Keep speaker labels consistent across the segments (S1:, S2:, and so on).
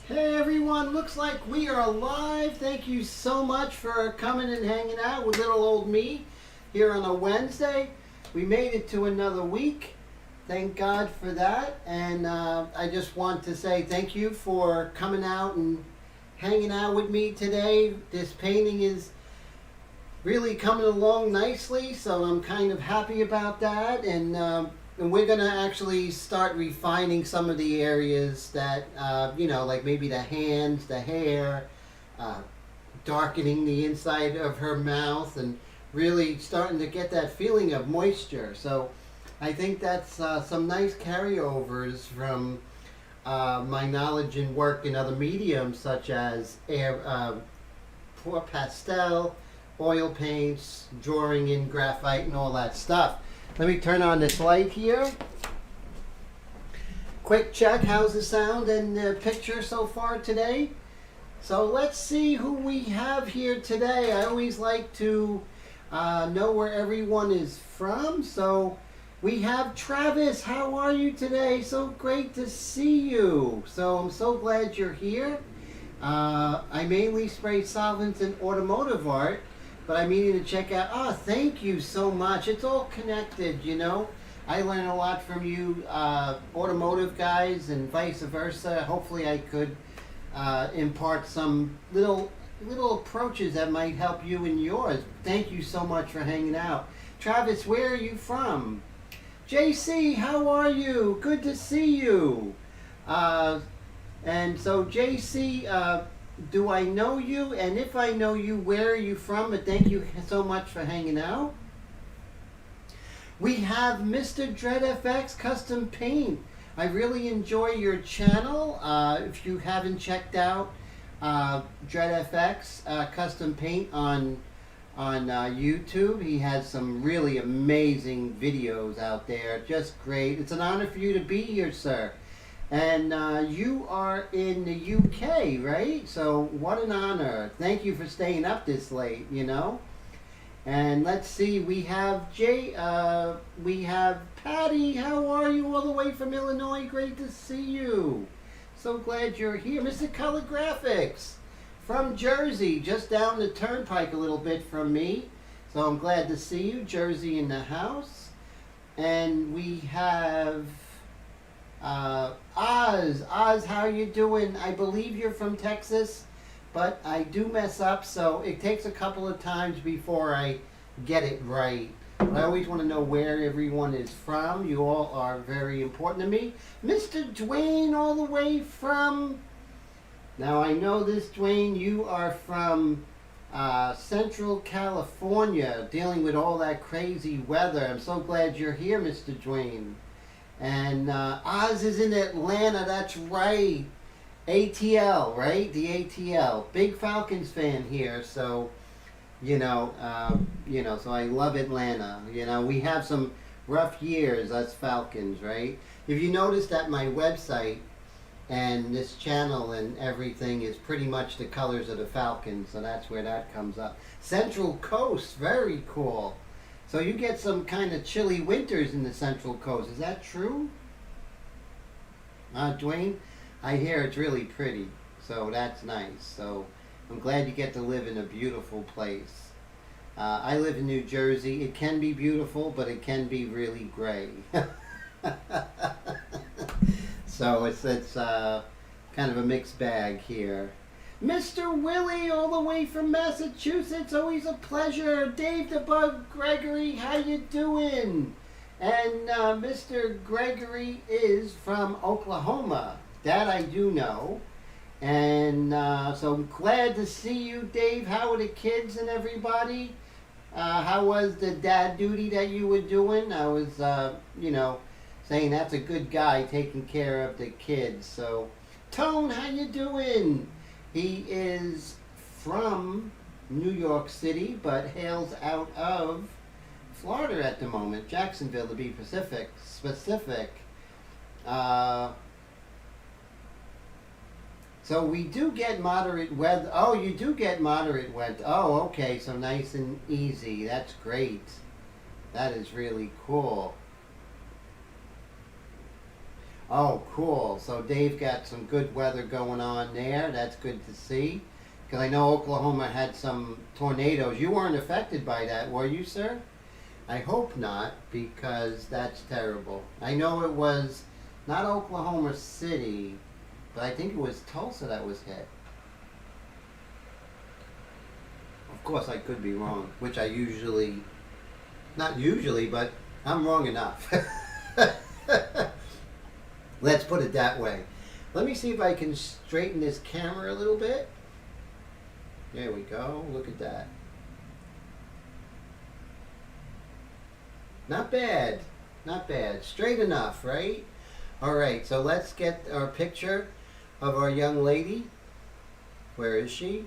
S1: Hey everyone, looks like we are live. Thank you so much for coming and hanging out with little old me here on a Wednesday. We made it to another week. Thank God for that. And I just want to say thank you for coming out and hanging out with me today. This painting is really coming along nicely, so I'm kind of happy about that. And we're going to actually start refining some of the areas that, like maybe the hands, the hair, uh, darkening the inside of her mouth, and really starting to get that feeling of moisture. So I think that's some nice carryovers from my knowledge and work in other mediums such as pour pastel, oil paints, drawing in graphite, and all that stuff. Let me turn on this light here. Quick check, how's the sound and the picture so far today? So let's see who we have here today. I always like to know where everyone is from. So we have Travis. How are you today? So great to see you. So I'm so glad you're here. I mainly spray solvents in automotive art, but I'm meaning to check out. Oh, thank you so much. It's all connected, you know. I learn a lot from you automotive guys and vice versa. Hopefully I could impart some little approaches that might help you in yours. Thank you so much for hanging out. Travis, where are you from? JC, how are you? Good to see you. And so JC, do I know you? And if I know you, where are you from? But thank you so much for hanging out. We have Mr. DreadFX Custom Paint. I really enjoy your channel. If you haven't checked out DreadFX Custom Paint on YouTube, he has some really amazing videos out there. Just great. It's an honor for you to be here, sir. And you are in the UK, right? So what an honor. Thank you for staying up this late, you know. And let's see, we have we have Patty. How are you all the way from Illinois? Great to see you. So glad you're here. Mr. Color Graphics from Jersey, just down the turnpike a little bit from me. So I'm glad to see you. Jersey in the house. And we have Oz, how are you doing? I believe you're from Texas, but I do mess up, so it takes a couple of times before I get it right. But I always want to know where everyone is from. You all are very important to me. Mr. Dwayne, all the way from... Now I know this, Dwayne, you are from Central California, dealing with all that crazy weather. I'm so glad you're here, Mr. Dwayne. And Oz is in Atlanta, that's right. ATL, right? The ATL. Big Falcons fan here, so, so I love Atlanta. You know, we have some rough years, us Falcons, right? If you notice that my website and this channel and everything is pretty much the colors of the Falcons, so that's where that comes up. Central Coast, very cool. So you get some kind of chilly winters in the Central Coast. Is that true? Dwayne? I hear it's really pretty. So that's nice. So I'm glad you get to live in a beautiful place. I live in New Jersey. It can be beautiful, but it can be really gray. So it's kind of a mixed bag here. Mr. Willie, all the way from Massachusetts, always a pleasure. Dave the Bug Gregory, how you doing? And Mr. Gregory is from Oklahoma. That I do know. And so I'm glad to see you, Dave. How are the kids and everybody? How was the dad duty that you were doing? I was, saying that's a good guy taking care of the kids. So, Tone, how you doing? He is from New York City, but hails out of Florida at the moment, Jacksonville to be specific. So we do get moderate weather. Oh, you do get moderate weather. Oh, okay, so nice and easy. That's great. That is really cool. Oh, cool. So Dave got some good weather going on there. That's good to see. Because I know Oklahoma had some tornadoes. You weren't affected by that, were you, sir? I hope not, because that's terrible. I know it was not Oklahoma City, but I think it was Tulsa that was hit. Of course, I could be wrong, which I usually, not usually, but I'm wrong enough. Let's put it that way. Let me see if I can straighten this camera a little bit. There we go. Look at that. Not bad. Not bad. Straight enough, right? All right, so let's get our picture of our young lady. Where is she?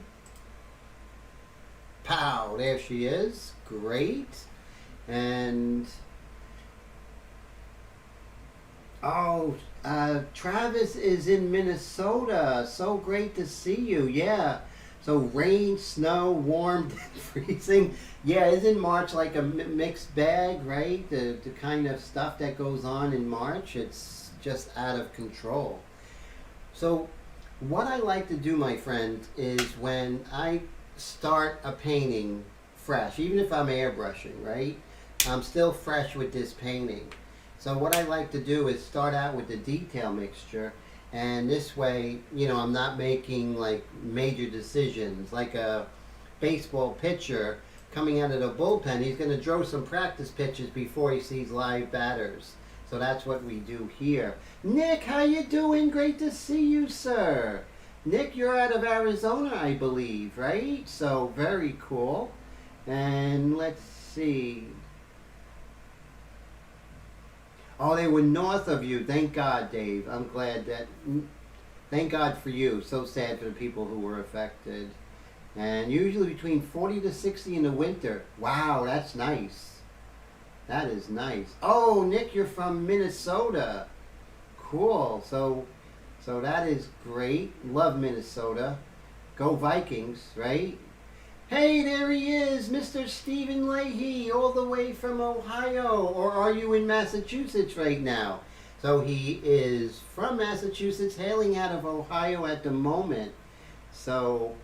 S1: Pow, there she is. Great. And oh, Travis is in Minnesota. So great to see you. Yeah. So rain, snow, warm, freezing. Yeah, isn't March like a mixed bag, right? The kind of stuff that goes on in March, it's just out of control. So what I like to do, my friend, is when I start a painting fresh, even if I'm airbrushing, right? I'm still fresh with this painting. So what I like to do is start out with the detail mixture, and this way, you know, I'm not making like major decisions. Like a baseball pitcher coming out of the bullpen, he's going to throw some practice pitches before he sees live batters. So that's what we do here. Nick, how you doing? Great to see you, sir. Nick, you're out of Arizona, I believe, right? So very cool. And let's see. Oh, they were north of you. Thank God, Dave. I'm glad that... Thank God for you. So sad for the people who were affected. And usually between 40 to 60 in the winter. Wow, that's nice. That is nice. Oh, Nick, you're from Minnesota. Cool. So that is great. Love Minnesota. Go Vikings, right? Hey, there he is, Mr. Stephen Leahy, all the way from Ohio. Or are you in Massachusetts right now? So he is from Massachusetts, hailing out of Ohio at the moment. So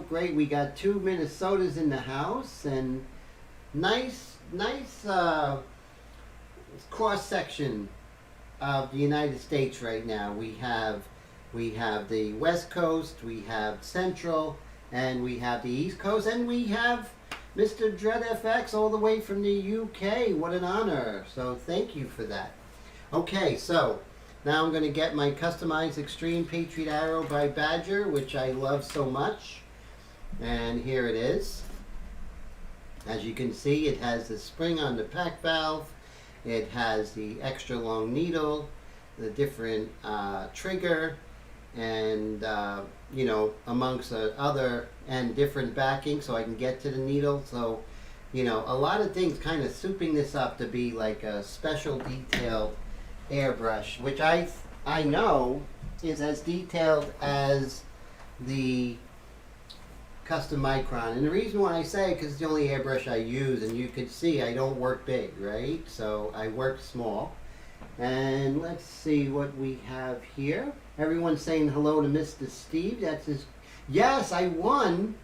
S1: great. We got 2 Minnesotas in the house, and nice cross section of the United States right now. We have the West Coast, we have Central, and we have the East Coast, and we have Mr. Dread FX all the way from the UK. What an honor. So thank you for that. Okay, so now I'm going to get my customized Extreme Patriot Arrow by Badger, which I love so much. And here it is. As you can see, it has the spring on the pack valve. It has the extra long needle, the different trigger, and you know, amongst other and different backing, so I can get to the needle. So, you know, a lot of things kind of souping this up to be like a special detailed airbrush, which I know is as detailed as the custom micron. And the reason why I say, because it's the only airbrush I use, and you can see I don't work big, right? So I work small. And let's see what we have here. Everyone's saying hello to Mr. Steve. That's his. Yes, I won.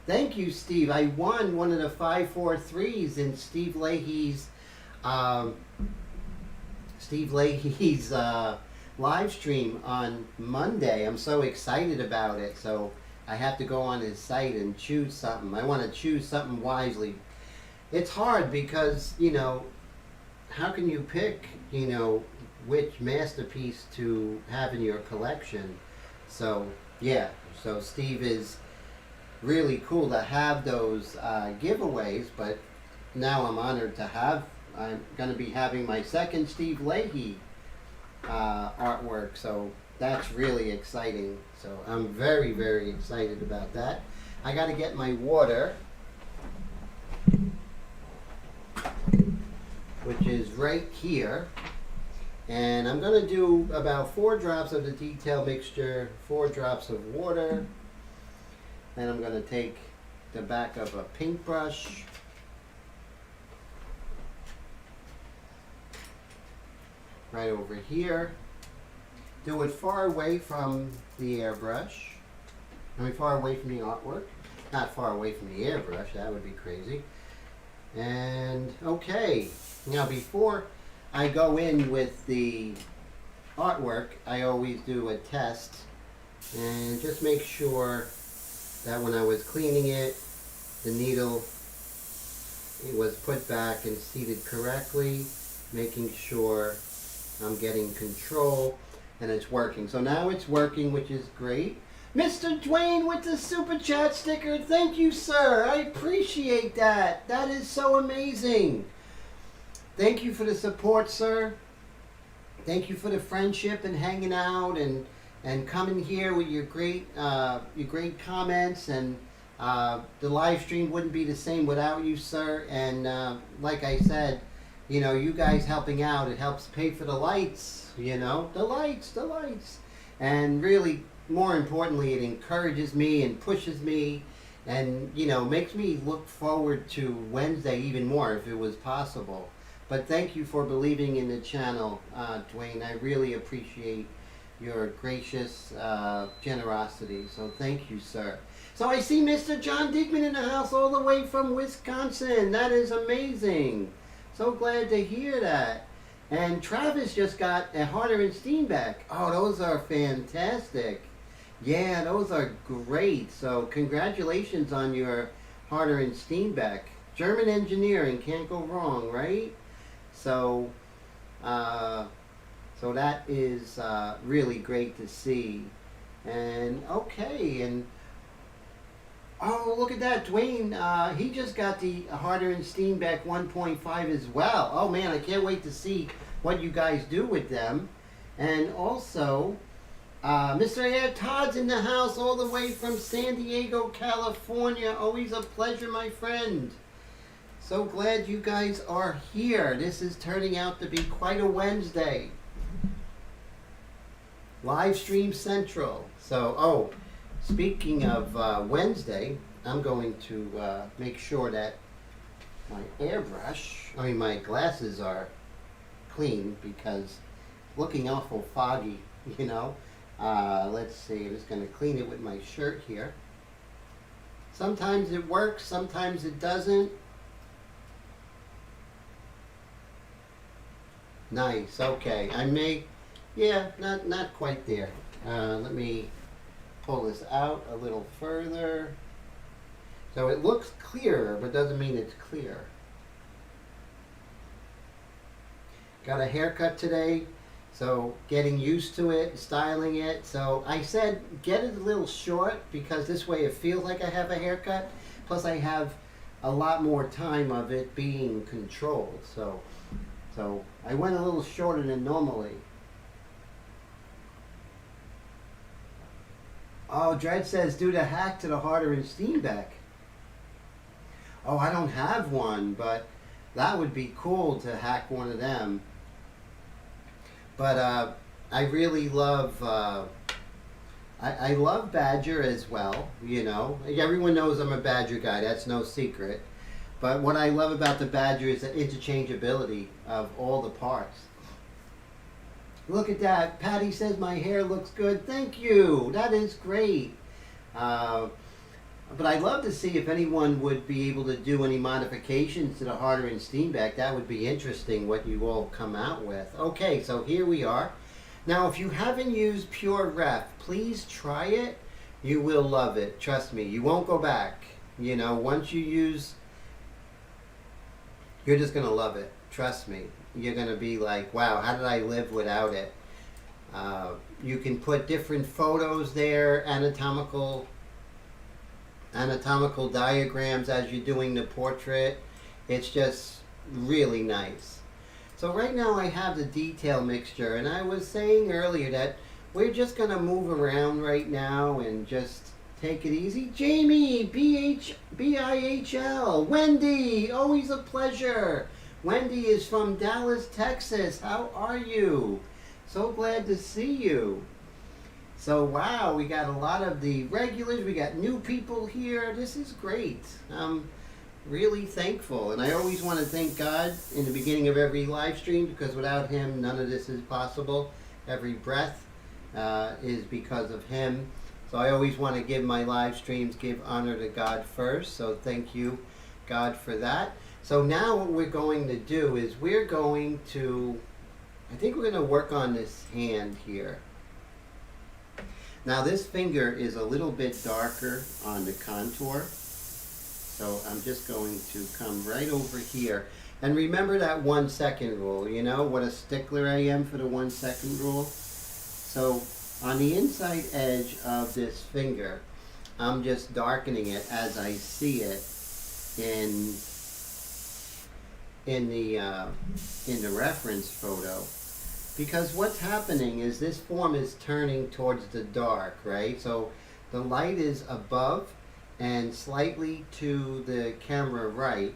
S1: Thank you, Steve. I won one of the 543s in Steve Leahy's live stream on Monday. I'm so excited about it. So I have to go on his site and choose something. I want to choose something wisely. It's hard because, you know, how can you pick, you know, which masterpiece to have in your collection? So yeah, so Steve is really cool to have those giveaways, but now I'm honored to have, I'm going to be having my second Steve Leahy artwork, so that's really exciting. So I'm very, very excited about that. I got to get my water, which is right here. And I'm going to do about 4 drops of the detail mixture, 4 drops of water. Then I'm going to take the back of a paintbrush. Right over here. do it far away from the airbrush. I mean, far away from the artwork. Not far away from the airbrush, that would be crazy. And okay, now before I go in with the artwork, I always do a test and just make sure that when I was cleaning it, the needle, it was put back and seated correctly, making sure I'm getting control and it's working. So now it's working, which is great. Mr. Dwayne with the Super Chat sticker. Thank you, sir. I appreciate that. That is so amazing. Thank you for the support, sir. Thank you for the friendship and hanging out and coming here with your great comments. And the live stream wouldn't be the same without you, sir. And like I said, you know, you guys helping out, it helps pay for the lights, you know, the lights. And really, more importantly, it encourages me and pushes me and, you know, makes me look forward to Wednesday even more if it was possible. But thank you for believing in the channel, Dwayne. I really appreciate your gracious generosity. So thank you, sir. So I see Mr. John Diekman in the house all the way from Wisconsin. That is amazing. So glad to hear that. And Travis just got a Harder and Steenbeck. Oh, those are fantastic. Yeah, those are great. So congratulations on your Harder and Steenbeck. German engineering, can't go wrong, right? So, so that is really great to see. And okay, and oh, look at that, Dwayne. He just got the Harder and Steenbeck 1.5 as well. Oh man, I can't wait to see what you guys do with them. And also, Mr. Air Todd's in the house all the way from San Diego, California. Always a pleasure, my friend. So glad you guys are here. This is turning out to be quite a Wednesday. Live stream central. So, oh, speaking of Wednesday, I'm going to make sure that my glasses are clean because looking awful foggy, you know. Let's see, I'm just going to clean it with my shirt here. Sometimes it works, sometimes it doesn't. Nice, okay. I may, yeah, not quite there. Let me pull this out a little further. So it looks clearer, but doesn't mean it's clear. Got a haircut today. So getting used to it, styling it. So I said get it a little short because this way it feels like I have a haircut. Plus I have a lot more time of it being controlled. So I went a little shorter than normally. Oh, Dred says do the hack to the Harder and Steenbeck. Oh, I don't have one, but that would be cool to hack one of them. But I really love, I love Badger as well, you know. Everyone knows I'm a Badger guy, that's no secret. But what I love about the Badger is the interchangeability of all the parts. Look at that. Patty says my hair looks good. Thank you. That is great. But I'd love to see if anyone would be able to do any modifications to the Harder and Steenbeck. That would be interesting what you all come out with. Okay, so here we are. Now, if you haven't used Pure Ref, please try it. You will love it. Trust me. You won't go back. You know, once you use, you're just going to love it. Trust me. You're going to be like, wow, how did I live without it? You can put different photos there, anatomical diagrams as you're doing the portrait. It's just really nice. So right now I have the detail mixture, and I was saying earlier that we're just going to move around right now and just take it easy. Jamie, BIHL, Wendy, always a pleasure. Wendy is from Dallas, Texas. How are you? So glad to see you. So wow, we got a lot of the regulars, we got new people here. This is great. I'm really thankful, and I always want to thank God in the beginning of every live stream because without Him, none of this is possible. Every breath is because of him. So I always want to give my live streams, give honor to God first. So thank you, God, for that. So now what we're going to do is we're going to, I think we're going to work on this hand here. Now this finger is a little bit darker on the contour. So I'm just going to come right over here. And remember that 1 second rule. You know what a stickler I am for the 1 second rule? So on the inside edge of this finger, I'm just darkening it as I see it in the reference photo. Because what's happening is this form is turning towards the dark, right? So the light is above and slightly to the camera right.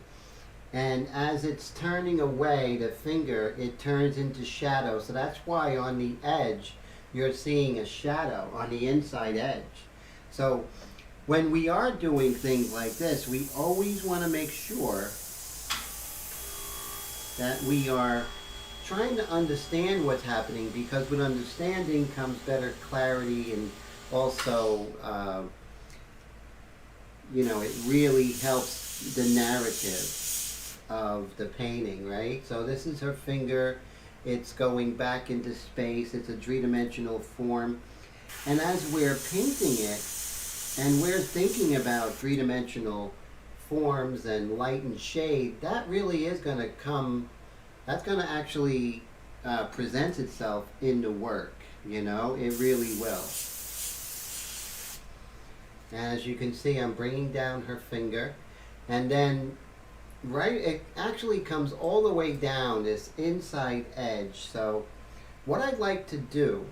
S1: And as it's turning away, the finger, it turns into shadow. So that's why on the edge, you're seeing a shadow on the inside edge. So when we are doing things like this, we always want to make sure that we are trying to understand what's happening, because with understanding comes better clarity, and also it really helps the narrative of the painting, right? So this is her finger. It's going back into space. It's a three-dimensional form. And as we're painting it, and we're thinking about three-dimensional forms and light and shade, that really is going to come, that's going to actually present itself in the work, it really will. And as you can see, I'm bringing down her finger, and then it actually comes all the way down this inside edge. So what I'd like to do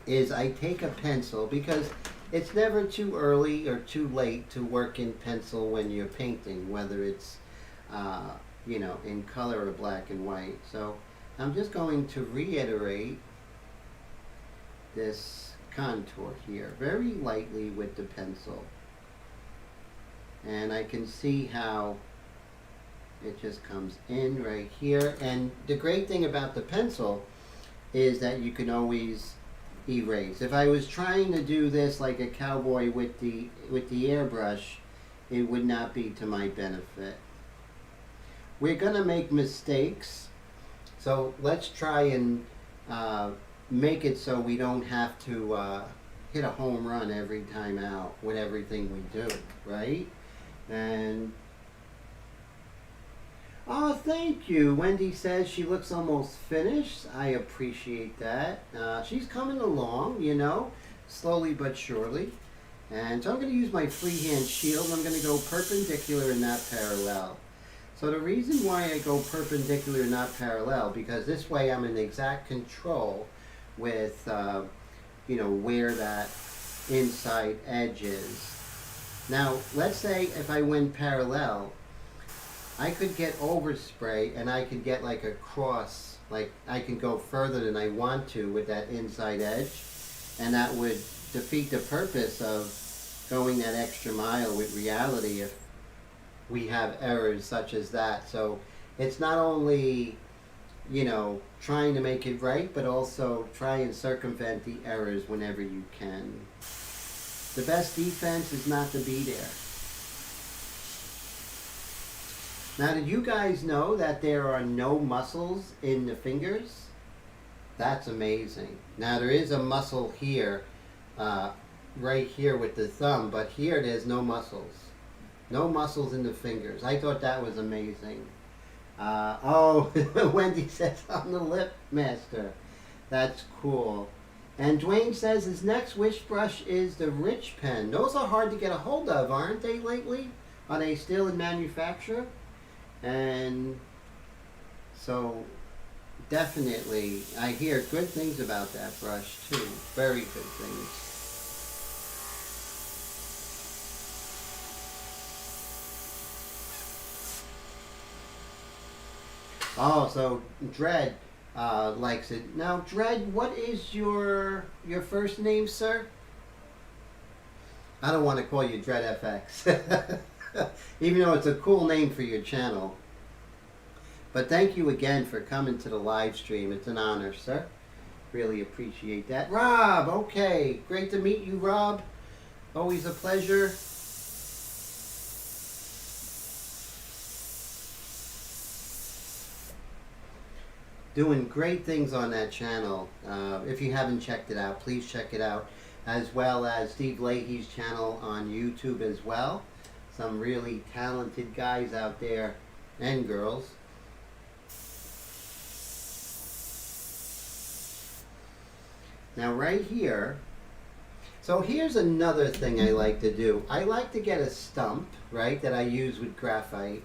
S1: is I take a pencil, because it's never too early or too late to work in pencil when you're painting, whether it's in color or black and white. So I'm just going to reiterate this contour here very lightly with the pencil. And I can see how it just comes in right here. And the great thing about the pencil is that you can always erase. If I was trying to do this like a cowboy with the airbrush, it would not be to my benefit. We're going to make mistakes, so let's try and make it so we don't have to hit a home run every time out with everything we do, right? And oh, thank you. Wendy says she looks almost finished. I appreciate that. She's coming along, slowly but surely. And so I'm going to use my freehand shield. I'm going to go perpendicular and not parallel. So the reason why I go perpendicular and not parallel, because this way I'm in exact control with, where that inside edge is. Now, let's say if I went parallel, I could get overspray and I could get like a cross, like I can go further than I want to with that inside edge, and that would defeat the purpose of going that extra mile with reality if we have errors such as that. So it's not only, trying to make it right, but also try and circumvent the errors whenever you can. The best defense is not to be there. Now, did you guys know that there are no muscles in the fingers? That's amazing. Now, there is a muscle here, right here with the thumb, but here there's no muscles. No muscles in the fingers. I thought that was amazing. Wendy says, I'm the lip master. That's cool. And Dwayne says his next wish brush is the Rich Pen. Those are hard to get a hold of, aren't they, lately? Are they still in manufacture? And so definitely I hear good things about that brush too. Very good things. Oh, so Dread likes it. Now, Dread, what is your first name, sir? I don't want to call you Dread FX. Even though it's a cool name for your channel. But thank you again for coming to the live stream. It's an honor, sir. Really appreciate that. Rob, okay. Great to meet you, Rob. Always a pleasure. Doing great things on that channel. If you haven't checked it out, please check it out. As well as Steve Leahy's channel on YouTube as well. Some really talented guys out there and girls. Now right here, so here's another thing I like to do. I like to get a stump, right, that I use with graphite.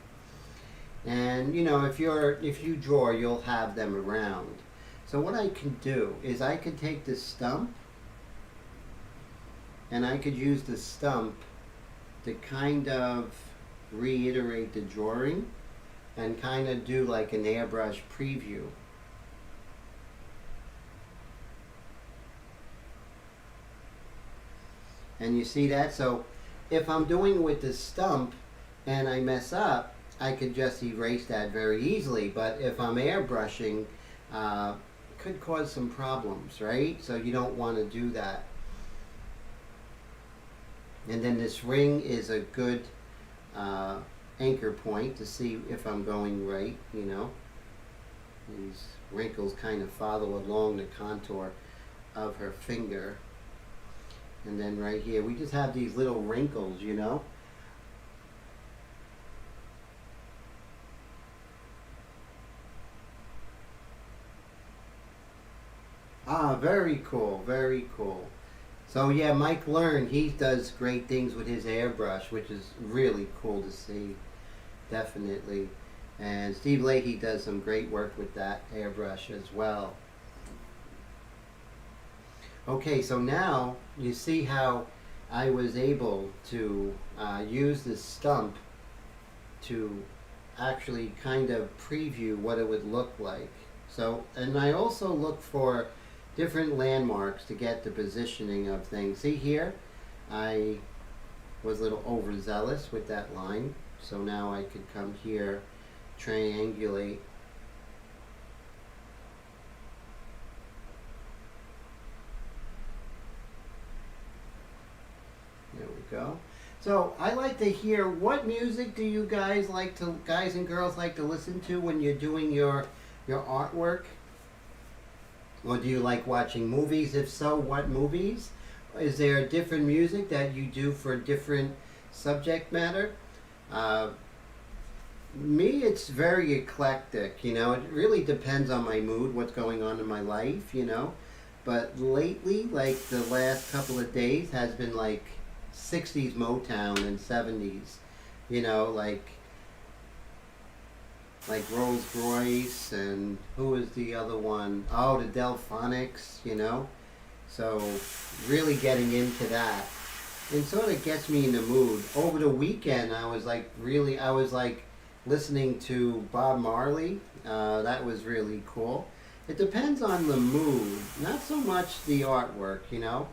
S1: And you know, if you draw, you'll have them around. So what I can do is I could take this stump and I could use the stump to kind of reiterate the drawing and kind of do like an airbrush preview. And you see that? So if I'm doing with the stump and I mess up, I could just erase that very easily. But if I'm airbrushing, could cause some problems, right? So you don't want to do that. And then this ring is a good anchor point to see if I'm going right, you know. These wrinkles kind of follow along the contour of her finger. And then right here, we just have these little wrinkles, you know. Ah, very cool, very cool. So yeah, Mike Learn, he does great things with his airbrush, which is really cool to see, definitely. And Steve Leahy does some great work with that airbrush as well. Okay, so now you see how I was able to use this stump to actually kind of preview what it would look like. So, and I also look for different landmarks to get the positioning of things. See here, I was a little overzealous with that line, so now I could come here, triangulate. There we go. So I like to hear, what music do you guys like to, guys and girls like to listen to when you're doing your artwork? Or do you like watching movies? If so, what movies? Is there different music that you do for different subject matter? Me, it's very eclectic, you know. It really depends on my mood, what's going on in my life, you know. But lately, like the last couple of days, has been like 60s Motown and 70s, you know, like Rolls Royce, and who is the other one? Oh, the Delphonics, you know. So really getting into that, and sort of gets me in the mood. Over the weekend, I was like listening to Bob Marley. That was really cool. It depends on the mood, not so much the artwork, you know.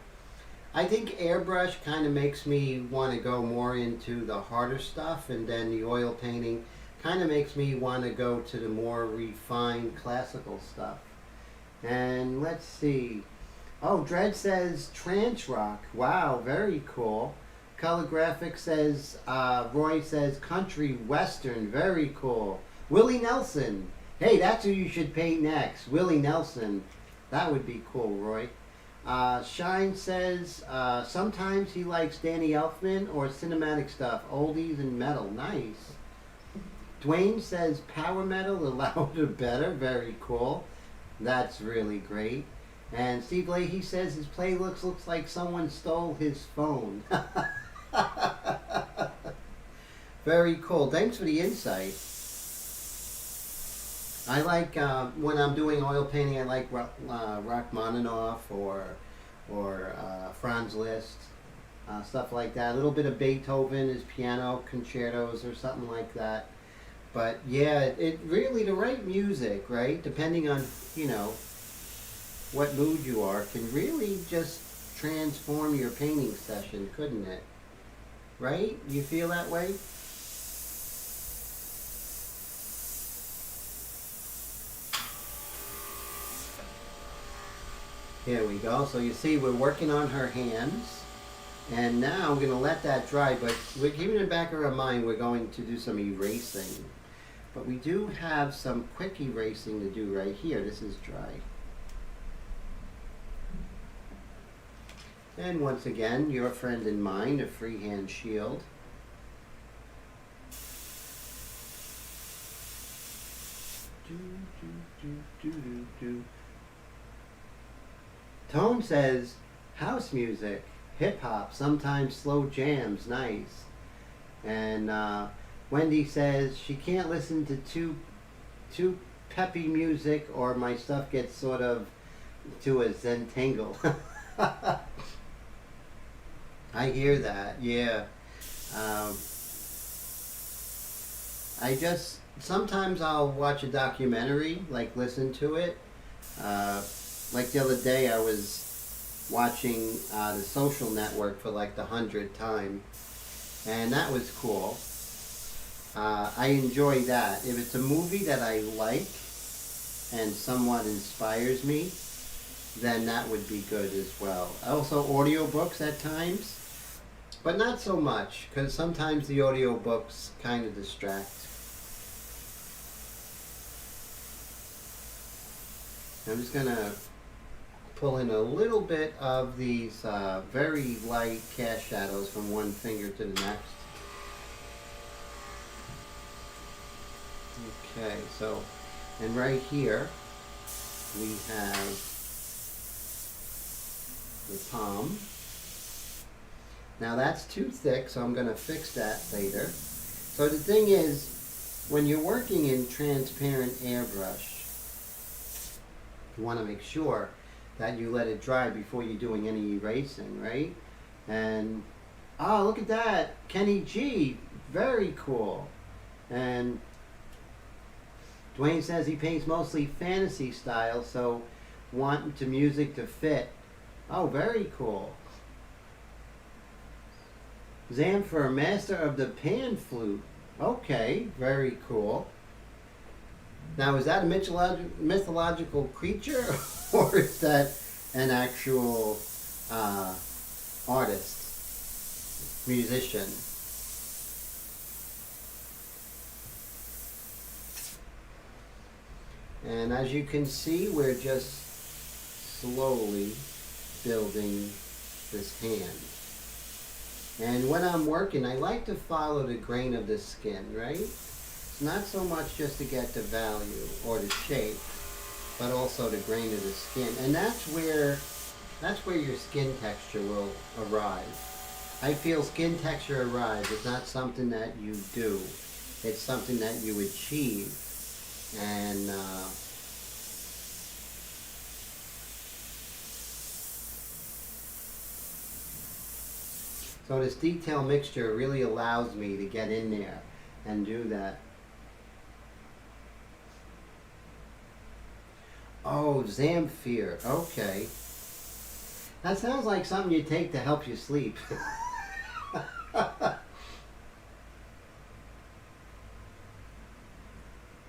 S1: I think airbrush kind of makes me want to go more into the harder stuff, and then the oil painting kind of makes me want to go to the more refined classical stuff. And let's see. Oh, Dred says trance rock. Wow, very cool. Color Graphic says, Roy says country western. Very cool. Willie Nelson. Hey, that's who you should paint next. Willie Nelson. That would be cool, Roy. Shine says sometimes he likes Danny Elfman or cinematic stuff. Oldies and metal. Nice. Dwayne says power metal, the louder better. Very cool. That's really great. And Steve Leahy says his playlist looks like someone stole his phone. Very cool. Thanks for the insight. I like when I'm doing oil painting, I like Rachmaninoff or Franz Liszt, stuff like that. A little bit of Beethoven, his piano concertos or something like that. But yeah, it really, the right music, right, depending on, you know, what mood you are, can really just transform your painting session, couldn't it? Right? You feel that way? Here we go. So you see we're working on her hands. And now I'm going to let that dry, but we're keeping in the back of our mind we're going to do some erasing. But we do have some quick erasing to do right here. This is dry. And once again, your friend and mine, a freehand shield. Tone says, house music. Hip-hop, sometimes slow jams, nice. And Wendy says she can't listen to too peppy music or my stuff gets sort of to a zentangle. I hear that, yeah. Sometimes I'll watch a documentary, like listen to it. Like the other day I was watching The Social Network for like the 100th time, and that was cool. I enjoy that. If it's a movie that I like and somewhat inspires me, then that would be good as well. Also audiobooks at times, but not so much, because sometimes the audiobooks kind of distract. I'm just going to pull in a little bit of these very light cast shadows from one finger to the next. Okay, so, and right here we have the palm. Now that's too thick, so I'm going to fix that later. So the thing is, when you're working in transparent airbrush, you want to make sure that you let it dry before you're doing any erasing, right? And, oh, look at that, Kenny G, very cool. And Dwayne says he paints mostly fantasy style, so want the music to fit. Oh, very cool. Zamfer, master of the pan flute. Okay, very cool. Now, is that a mythological creature, or is that an actual artist, musician? And as you can see, we're just slowly building this hand. And when I'm working, I like to follow the grain of the skin, right? It's not so much just to get the value or the shape, but also the grain of the skin. And that's where your skin texture will arrive. I feel skin texture arrives. It's not something that you do. It's something that you achieve. And so this detail mixture really allows me to get in there and do that. Oh, Zamfir. Okay. That sounds like something you take to help you sleep.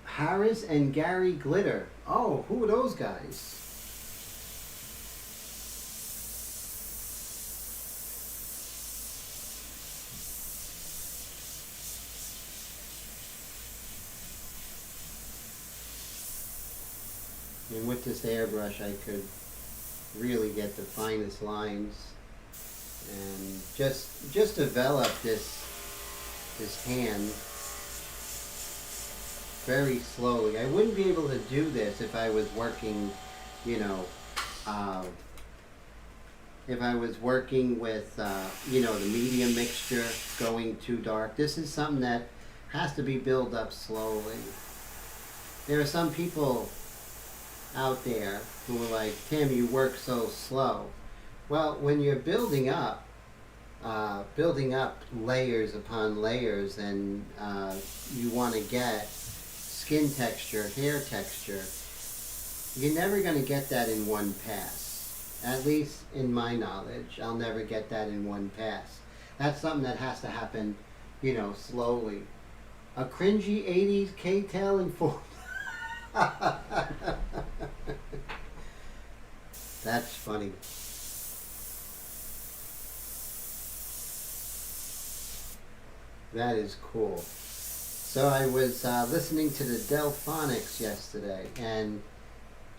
S1: Harris and Gary Glitter. Oh, who are those guys? And with this airbrush I could really get the finest lines and just develop this hand very slowly. I wouldn't be able to do this if I was working, you know, if I was working with, you know, the medium mixture going too dark. This is something that has to be built up slowly. There are some people out there who are like, Tim, you work so slow. Well, when you're building up layers upon layers, and you want to get skin texture, hair texture, you're never going to get that in one pass. At least in my knowledge, I'll never get that in one pass. That's something that has to happen, you know, slowly. A cringy 80s K-tail and form. That's funny. That is cool. So I was listening to the Delphonics yesterday, and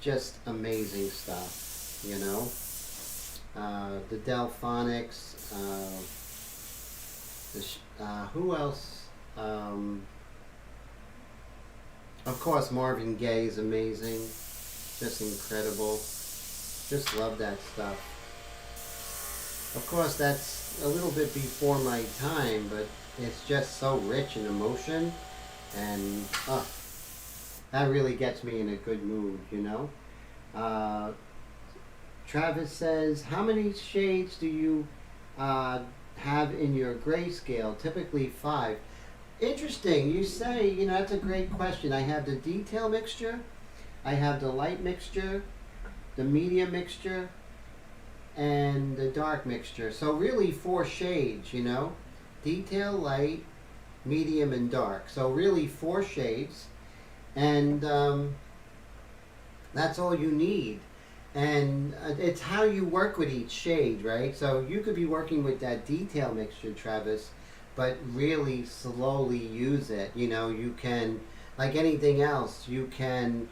S1: just amazing stuff, you know. The Delphonics, who else? Of course, Marvin Gaye is amazing, just incredible. Just love that stuff. Of course, that's a little bit before my time, but it's just so rich in emotion, and that really gets me in a good mood, you know. Travis says, how many shades do you have in your grayscale? Typically 5. Interesting. You say, you know, that's a great question. I have the detail mixture, I have the light mixture, the medium mixture, and the dark mixture. So really 4 shades, you know. Detail, light, medium, and dark. So really 4 shades. And that's all you need. And it's how you work with each shade, right? So you could be working with that detail mixture, Travis, but really slowly use it. You know, you can, like anything else, you can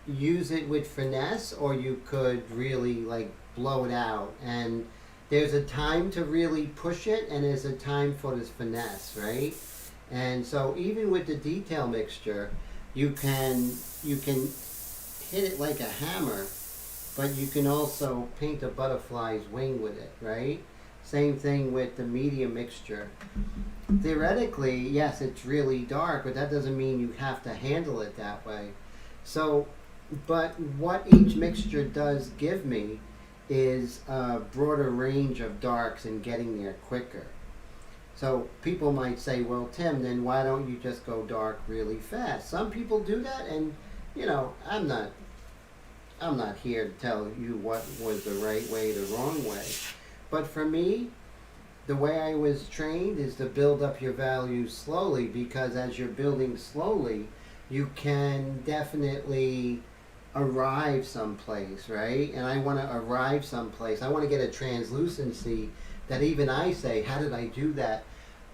S1: use it with finesse, or you could really like blow it out. And there's a time to really push it, and there's a time for this finesse, right? And so even with the detail mixture, you can hit it like a hammer, but you can also paint a butterfly's wing with it, right? Same thing with the medium mixture. Theoretically, yes, it's really dark, but that doesn't mean you have to handle it that way. So, but what each mixture does give me is a broader range of darks and getting there quicker. So people might say, well, Tim, then why don't you just go dark really fast? Some people do that, and you know, I'm not here to tell you what was the right way, the wrong way. But for me, the way I was trained is to build up your values slowly, because as you're building slowly, you can definitely arrive someplace, right? And I want to arrive someplace. I want to get a translucency that even I say, how did I do that?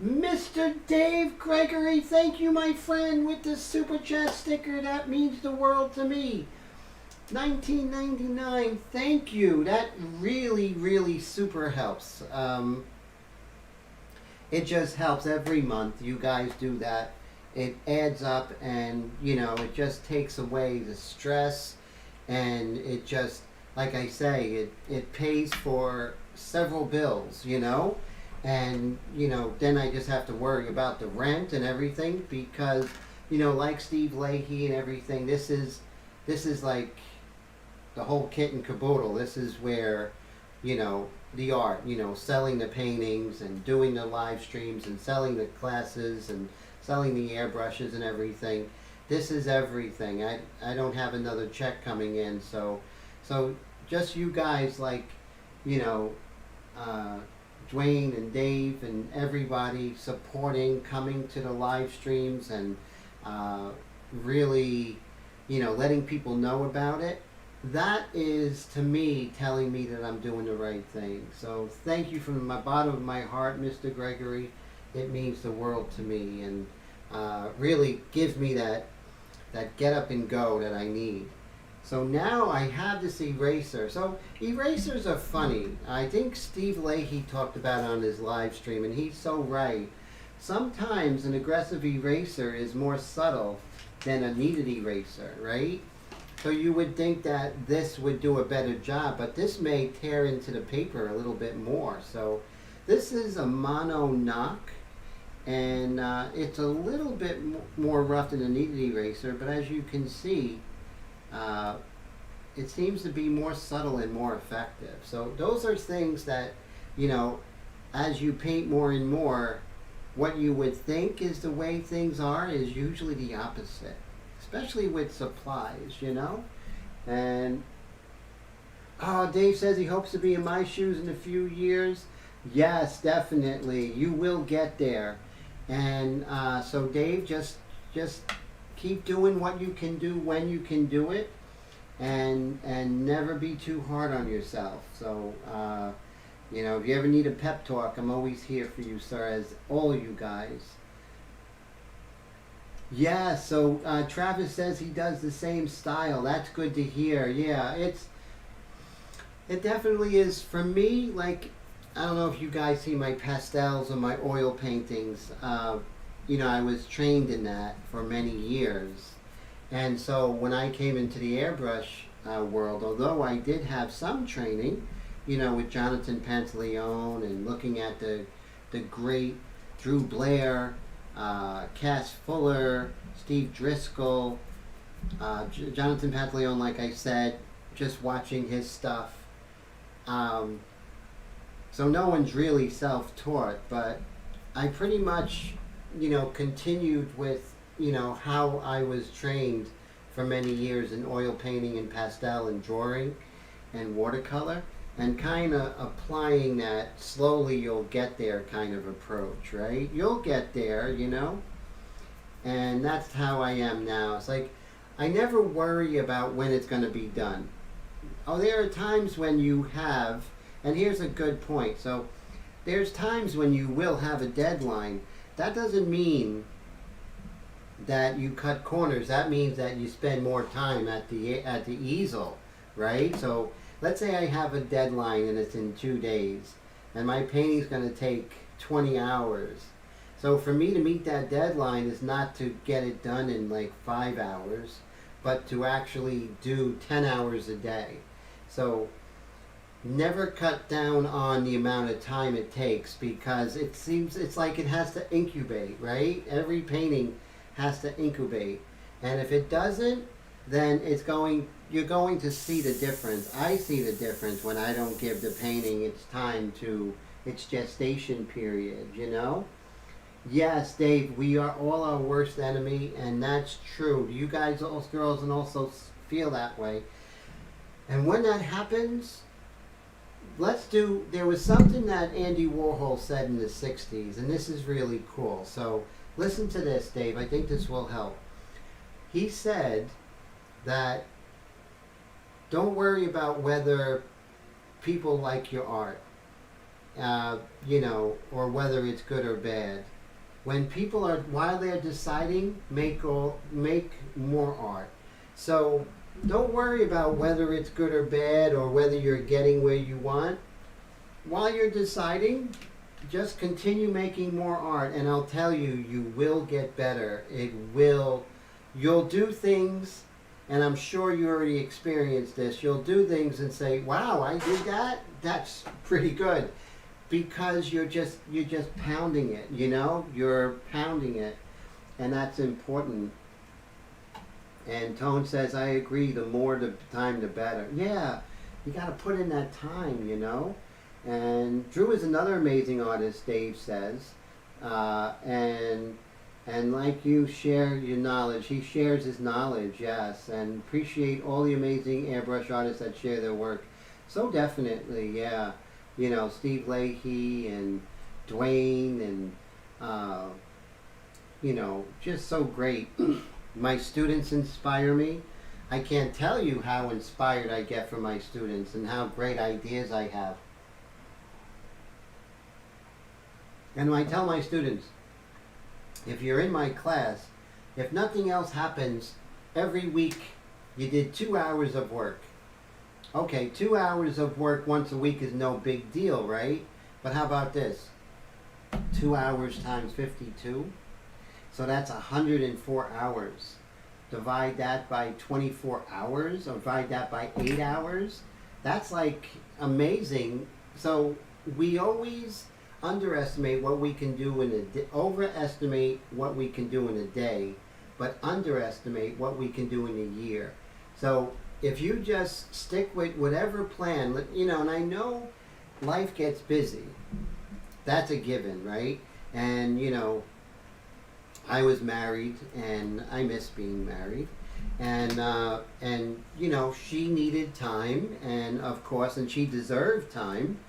S1: Mr. Dave Gregory, thank you, my friend, with the Super Chat sticker. That means the world to me. 1999, thank you. That really, really super helps. It just helps every month. You guys do that. It adds up, and, you know, it just takes away the stress, and it just, like I say, it pays for several bills, you know? And, you know, then I just have to worry about the rent and everything, because, you know, like Steve Leahy and everything, this is like the whole kit and caboodle. This is where, you know, the art, you know, selling the paintings and doing the live streams and selling the classes and selling the airbrushes and everything. This is everything. I don't have another check coming in, so just you guys, like, you know, Dwayne and Dave and everybody supporting, coming to the live streams, and really, you know, letting people know about it. That is, to me, telling me that I'm doing the right thing. So thank you from the bottom of my heart, Mr. Gregory. It means the world to me, and really gives me that get up and go that I need. So now I have this eraser. So erasers are funny. I think Steve Leahy talked about it on his live stream, and he's so right. Sometimes an aggressive eraser is more subtle than a kneaded eraser, right? So you would think that this would do a better job, but this may tear into the paper a little bit more. So this is a mono knock, and it's a little bit more rough than a kneaded eraser, but as you can see, it seems to be more subtle and more effective. So those are things that, you know, as you paint more and more, what you would think is the way things are is usually the opposite, especially with supplies, you know. And Dave says he hopes to be in my shoes in a few years. Yes, definitely, you will get there. And so Dave, just keep doing what you can do when you can do it, and never be too hard on yourself. So if you ever need a pep talk, I'm always here for you, sir, as all you guys. Yeah, so Travis says he does the same style. That's good to hear. Yeah, it definitely is for me. Like, I don't know if you guys see my pastels or my oil paintings. I was trained in that for many years, and so when I came into the airbrush world, although I did have some training, with Jonathan Pantaleone and looking at the great Drew Blair, Cass Fuller, Steve Driscoll, Jonathan Pantaleone, like I said, just watching his stuff. So no one's really self-taught, but I pretty much, continued with, how I was trained for many years in oil painting and pastel and drawing and watercolor, and kind of applying that slowly you'll get there kind of approach, right? You'll get there, and that's how I am now. It's like I never worry about when it's going to be done. Oh, there are times when you have, and here's a good point. So there's times when you will have a deadline. That doesn't mean that you cut corners. That means that you spend more time at the easel, right? So let's say I have a deadline and it's in 2 days, and my painting's going to take 20 hours. So for me to meet that deadline is not to get it done in like 5 hours, but to actually do 10 hours a day. So never cut down on the amount of time it takes, because it's like it has to incubate, right? Every painting has to incubate, and if it doesn't, then you're going to see the difference. I see the difference when I don't give the painting its gestation period, Yes, Dave, we are all our worst enemy, and that's true. You guys, all girls, and also feel that way. And when that happens, there was something that Andy Warhol said in the 60s, and this is really cool. So listen to this, Dave. I think this will help. He said that don't worry about whether people like your art, or whether it's good or bad. When people while they're deciding, make more art. So don't worry about whether it's good or bad, or whether you're getting where you want. While you're deciding, just continue making more art, and I'll tell you, you will get better. You'll do things, and I'm sure you already experienced this. You'll do things and say, wow, I did that? That's pretty good. Because you're just pounding it, You're pounding it, and that's important. And Tone says, I agree, the more the time, the better. Yeah, you got to put in that time, And Drew is another amazing artist, Dave says. And like you share your knowledge, he shares his knowledge, yes. And appreciate all the amazing airbrush artists that share their work. So definitely, yeah. Steve Leahy and Dwayne and, just so great. My students inspire me. I can't tell you how inspired I get from my students and how great ideas I have. And I tell my students, if you're in my class, if nothing else happens, every week you did 2 hours of work. Okay, 2 hours of work once a week is no big deal, right? But how about this? 2 hours times 52. So that's 104 hours. Divide that by 24 hours, or divide that by 8 hours. That's like amazing. So we always underestimate what we can do overestimate what we can do in a day, but underestimate what we can do in a year. So if you just stick with whatever plan, and I know life gets busy. That's a given, right? And, I was married, and I miss being married. And she needed time, and of course, and she deserved time.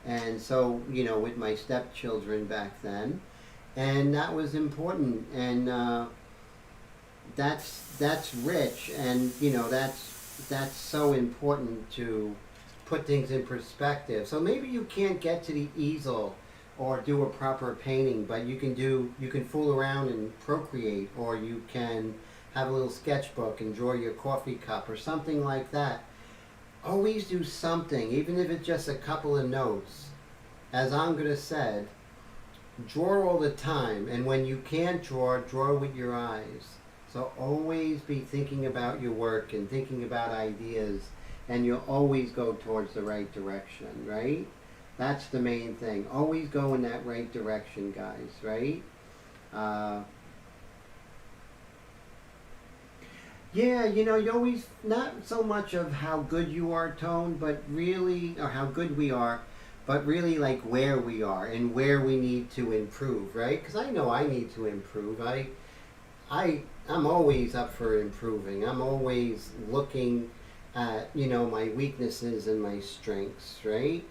S1: And so, with my stepchildren back then, and that was important. And that's rich, and, that's that's so important to put things in perspective. So maybe you can't get to the easel or do a proper painting, but you can fool around and Procreate, or you can have a little sketchbook and draw your coffee cup or something like that. Always do something, even if it's just a couple of notes. As Angela said, draw all the time, and when you can't draw, draw with your eyes. So always be thinking about your work and thinking about ideas, and you'll always go towards the right direction, right? That's the main thing. Always go in that right direction, guys, right? Yeah, you always, not so much of how good you are, Tone, but really, or how good we are, but really like where we are and where we need to improve, right? Because I know I need to improve. I'm always up for improving. I'm always looking at, my weaknesses and my strengths, right?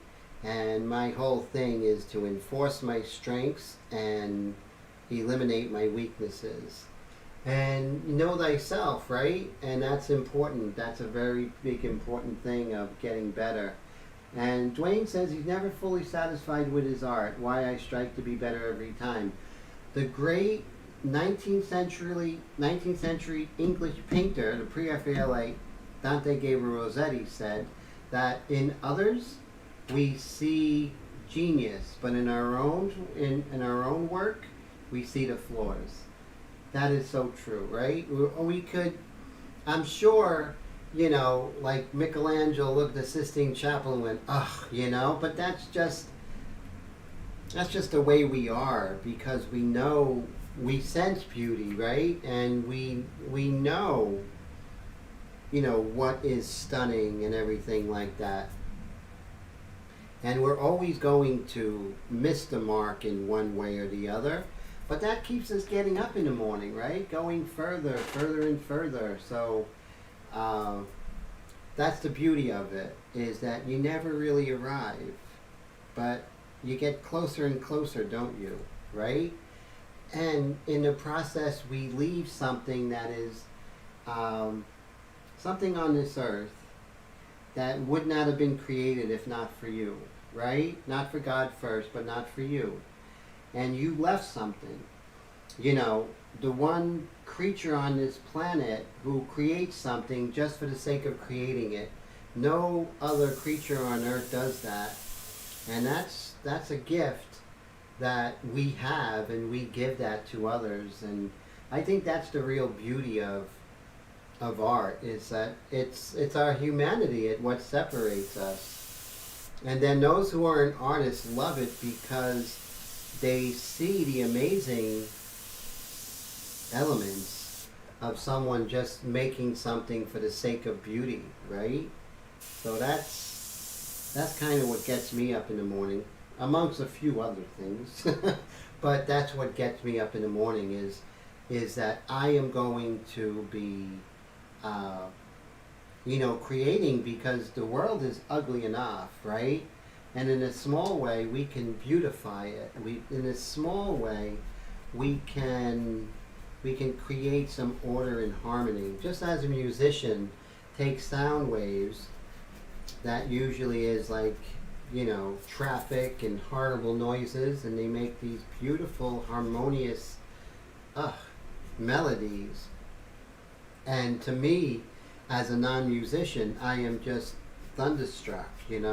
S1: And my whole thing is to enforce my strengths and eliminate my weaknesses. And know thyself, right? And that's important. That's a very big important thing of getting better. And Dwayne says he's never fully satisfied with his art. Why I strike to be better every time. The great 19th century English painter, the Pre-Raphaelite Dante Gabriel Rossetti, said that in others we see genius, but in our own work we see the flaws. That is so true, right? We could, I'm sure, like Michelangelo looked at the Sistine Chapel and went, ugh, but that's just the way we are, because we sense beauty, right? And we know, what is stunning and everything like that. And we're always going to miss the mark in one way or the other. But that keeps us getting up in the morning, right? Going further and further. So that's the beauty of it, is that you never really arrive. But you get closer and closer, don't you? Right? And in the process, we leave something that is something on this earth that would not have been created if not for you. Right? Not for God first, but not for you. And you left something. The one creature on this planet who creates something just for the sake of creating it. No other creature on earth does that. And that's a gift that we have, and we give that to others. And I think that's the real beauty of art, is that it's our humanity, what separates us. And then those who aren't artists love it because they see the amazing elements of someone just making something for the sake of beauty, right? So that's kind of what gets me up in the morning, amongst a few other things. But that's what gets me up in the morning, is that I am going to be creating, because the world is ugly enough, right? And in a small way, we can beautify it. In a small way, we can create some order and harmony. Just as a musician takes sound waves that usually is like, traffic and horrible noises, and they make these beautiful, harmonious melodies. And to me, as a non-musician, I am just thunderstruck, and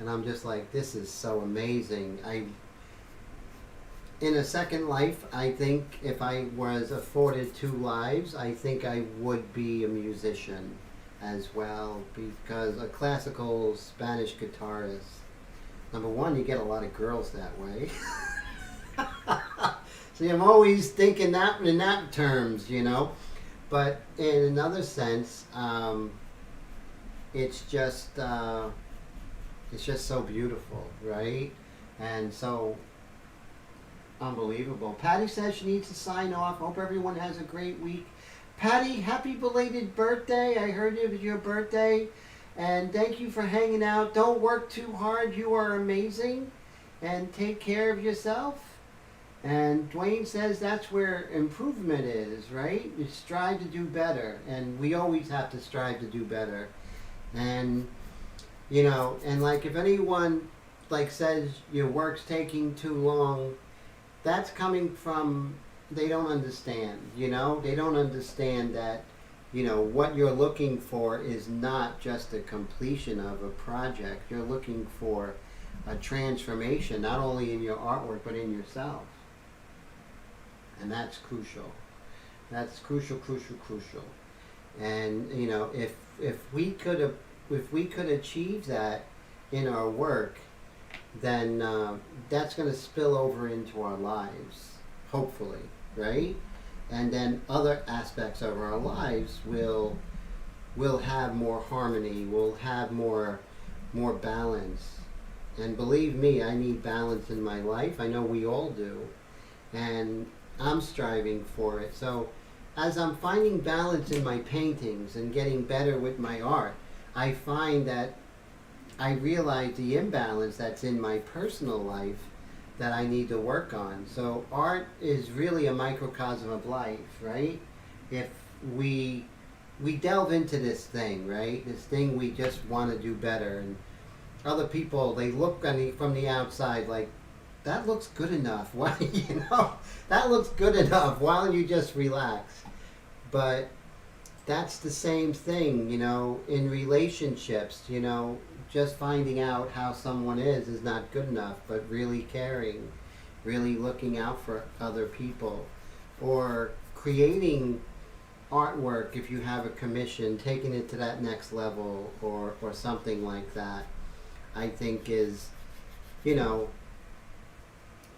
S1: I'm just like, this is so amazing. In a second life, I think if I was afforded 2 lives, I think I would be a musician as well, because a classical Spanish guitarist, number one, you get a lot of girls that way. See, I'm always thinking that in that terms, But in another sense, it's just so beautiful, right? And so unbelievable. Patty says she needs to sign off. Hope everyone has a great week. Patty, happy belated birthday. I heard it was your birthday. And thank you for hanging out. Don't work too hard. You are amazing. And take care of yourself. And Dwayne says that's where improvement is, right? You strive to do better, and we always have to strive to do better. And and like if anyone like says your work's taking too long, that's coming from they don't understand. They don't understand that what you're looking for is not just a completion of a project. You're looking for a transformation, not only in your artwork but in yourself. And that's crucial. That's crucial, crucial, crucial. And if we could achieve that in our work, then that's going to spill over into our lives, hopefully, right? And then other aspects of our lives will have more harmony. We'll have more balance. And believe me, I need balance in my life. I know we all do. And I'm striving for it. So as I'm finding balance in my paintings and getting better with my art, I find that I realize the imbalance that's in my personal life that I need to work on. So art is really a microcosm of life, right? If we delve into this thing, right? This thing we just want to do better, and other people, they look from the outside like, that looks good enough. Why, that looks good enough. Why don't you just relax? But that's the same thing, in relationships, just finding out how someone is not good enough, but really caring, really looking out for other people, or creating artwork if you have a commission, taking it to that next level, or something like that, I think is,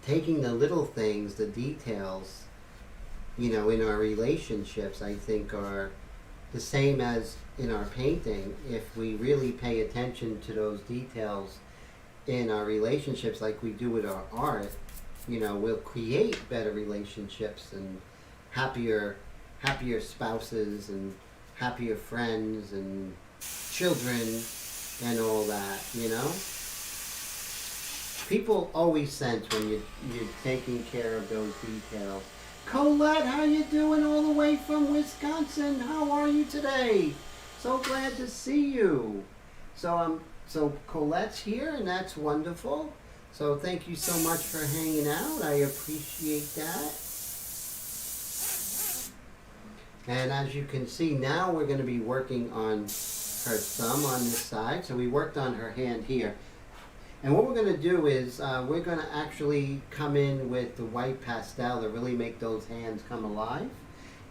S1: taking the little things, the details, in our relationships, I think are the same as in our painting. If we really pay attention to those details in our relationships like we do with our art, we'll create better relationships and happier spouses and happier friends and children and all that, People always sense when you're taking care of those details. Colette, how you doing all the way from Wisconsin? How are you today? So glad to see you. So Colette's here, and that's wonderful. So thank you so much for hanging out. I appreciate that. And as you can see, now we're going to be working on her thumb on this side. So we worked on her hand here. And what we're going to do is we're going to actually come in with the white pastel to really make those hands come alive.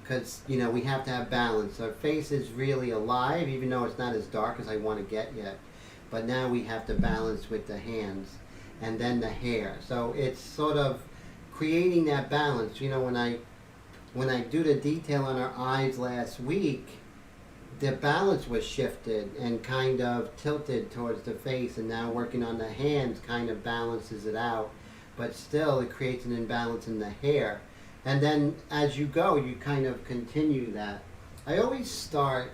S1: Because, we have to have balance. Her face is really alive, even though it's not as dark as I want to get yet. But now we have to balance with the hands and then the hair. So it's sort of creating that balance. When I do the detail on her eyes last week, the balance was shifted and kind of tilted towards the face, and now working on the hands kind of balances it out, but still it creates an imbalance in the hair. And then as you go, you kind of continue that. I always start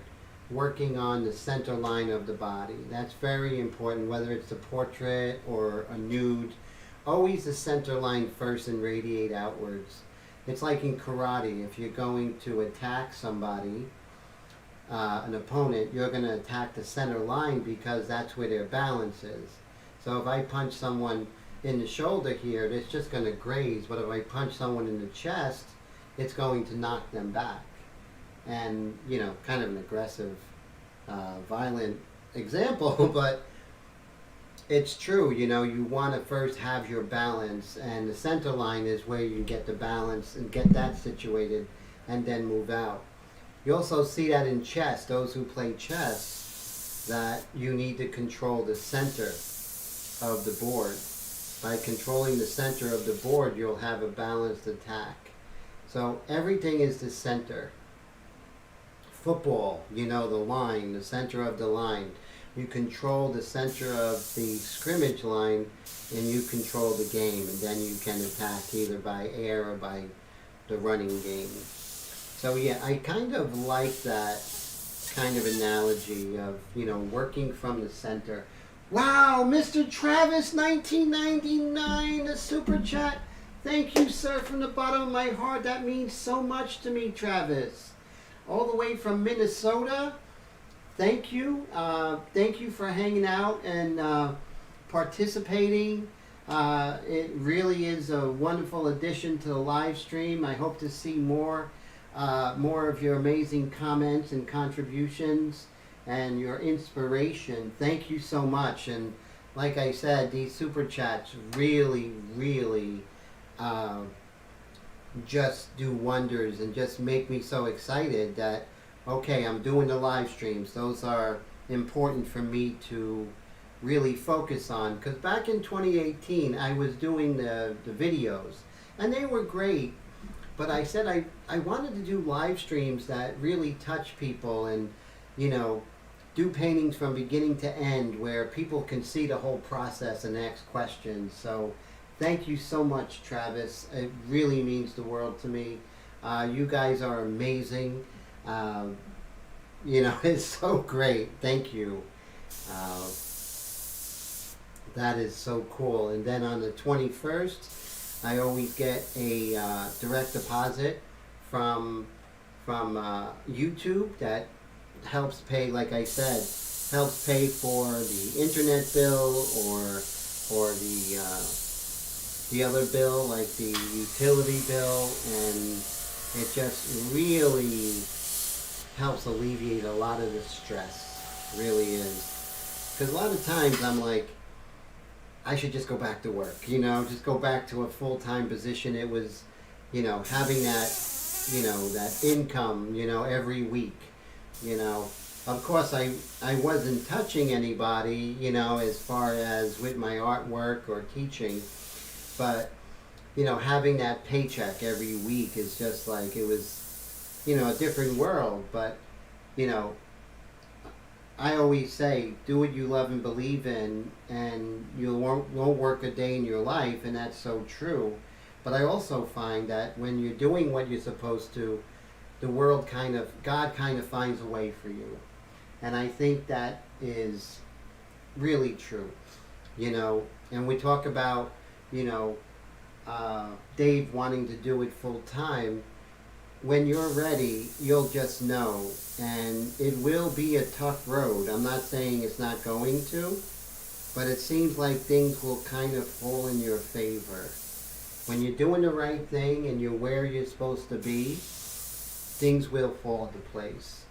S1: working on the center line of the body. That's very important, whether it's a portrait or a nude. Always the center line first and radiate outwards. It's like in karate. If you're going to attack somebody, an opponent, you're going to attack the center line because that's where their balance is. So if I punch someone in the shoulder here, it's just going to graze. But if I punch someone in the chest, it's going to knock them back. And, kind of an aggressive, violent example, but it's true. You want to first have your balance, and the center line is where you get the balance and get that situated and then move out. You also see that in chess, those who play chess, that you need to control the center of the board. By controlling the center of the board, you'll have a balanced attack. So everything is the center. Football, the line, the center of the line. You control the center of the scrimmage line, and you control the game, and then you can attack either by air or by the running game. So yeah, I kind of like that kind of analogy of, working from the center. Wow, Mr. Travis 1999, the super chat. Thank you, sir, from the bottom of my heart. That means so much to me, Travis. All the way from Minnesota. Thank you. Thank you for hanging out and participating. It really is a wonderful addition to the live stream. I hope to see more of your amazing comments and contributions and your inspiration. Thank you so much. And like I said, these super chats really, really just do wonders and just make me so excited that, okay, I'm doing the live streams. Those are important for me to really focus on, because back in 2018 I was doing the videos and they were great, but I said I wanted to do live streams that really touch people and, you know, do paintings from beginning to end where people can see the whole process and ask questions. So thank you so much, Travis. It really means the world to me. You guys are amazing. You know, it's so great. Thank you. That is so cool. And then on the 21st, I always get a direct deposit from YouTube that helps pay, like I said, helps pay for the internet bill or the other bill, like the utility bill, and it just really helps alleviate a lot of the stress. It really is. Because a lot of times I'm like, I should just go back to work, you know, just go back to a full-time position. It was, you know, having that, you know, that income, you know, every week, you know. Of course, I wasn't touching anybody, you know, as far as with my artwork or teaching, but, you know, having that paycheck every week is just like, it was, you know, a different world. But, you know, I always say, do what you love and believe in, and you won't work a day in your life, and that's so true. But I also find that when you're doing what you're supposed to, the world God kind of finds a way for you. And I think that is really true, you know. And we talk about, you know, Dave wanting to do it full time. When you're ready, you'll just know. And it will be a tough road. I'm not saying it's not going to, but it seems like things will kind of fall in your favor. When you're doing the right thing and you're where you're supposed to be, things will fall into place.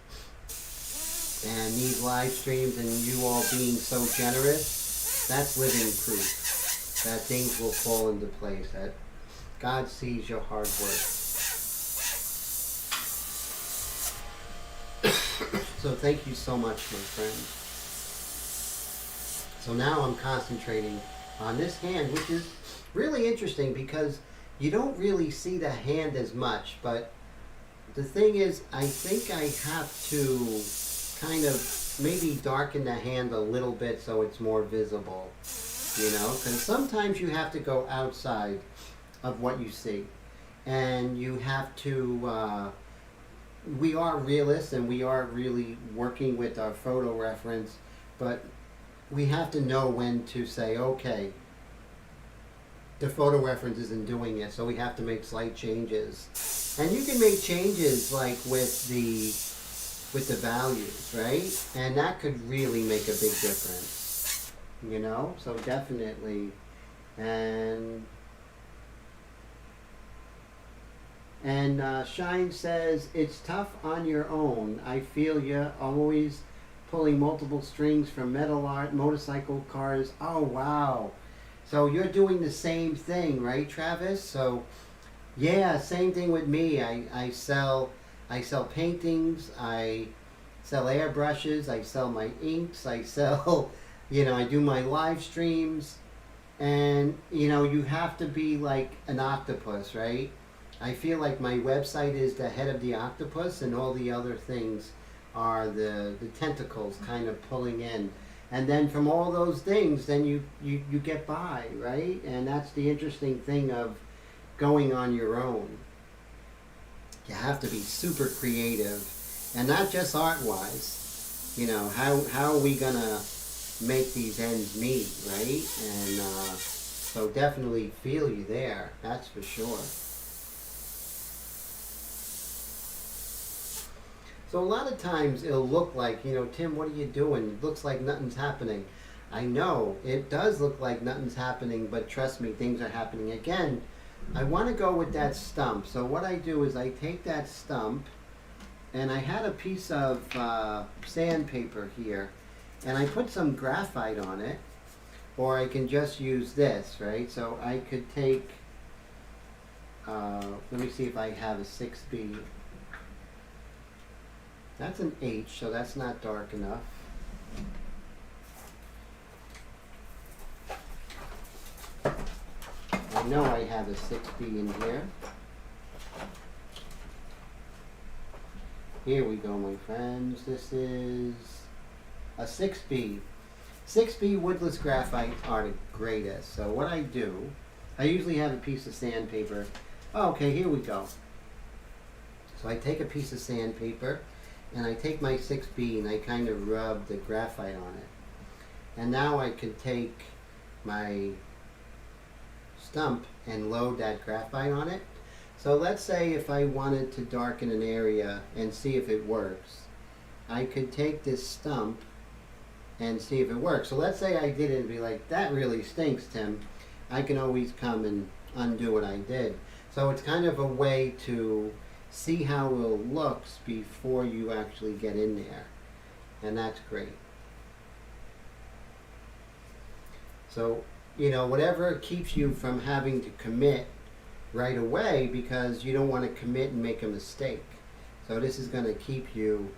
S1: And these live streams and you all being so generous, that's living proof that things will fall into place, that God sees your hard work. So thank you so much, my friend. So now I'm concentrating on this hand, which is really interesting because you don't really see the hand as much, but the thing is, I think I have to kind of maybe darken the hand a little bit so it's more visible, you know, because sometimes you have to go outside of what you see, and you have to, we are realists and we are really working with our photo reference, but we have to know when to say, okay, the photo reference isn't doing it, so we have to make slight changes. And you can make changes like with the values, right? And that could really make a big difference, you know? So definitely. And Shine says, it's tough on your own. I feel you, always pulling multiple strings from metal art, motorcycle cars. Oh, wow. So you're doing the same thing, right, Travis? So, yeah, same thing with me. I sell paintings, I sell airbrushes, I sell my inks, I sell, you know, I do my live streams. And, you know, you have to be like an octopus, right? I feel like my website is the head of the octopus, and all the other things are the tentacles kind of pulling in. And then from all those things, then you get by, right? And that's the interesting thing of going on your own. You have to be super creative, and not just art-wise. You know, how are we gonna make these ends meet, right? And So definitely feel you there, that's for sure. So a lot of times it'll look like, Tim, what are you doing? It looks like nothing's happening. I know, it does look like nothing's happening, but trust me, things are happening. Again, I want to go with that stump. So what I do is I take that stump, and I had a piece of sandpaper here, and I put some graphite on it, or I can just use this, right? So I could take, let me see if I have a 6B. That's an H, so that's not dark enough. I know I have a 6B in here. Here we go, my friends. This is a 6B. 6B woodless graphite are the greatest. So what I do, I usually have a piece of sandpaper. Oh, okay, here we go. So I take a piece of sandpaper, and I take my 6B and I kind of rub the graphite on it. And now I can take my stump and load that graphite on it. So let's say if I wanted to darken an area and see if it works, I could take this stump and see if it works. So let's say I did it and be like, that really stinks, Tim. I can always come and undo what I did. So it's kind of a way to see how it looks before you actually get in there. And that's great. So, whatever keeps you from having to commit right away, because you don't want to commit and make a mistake. So this is going to keep you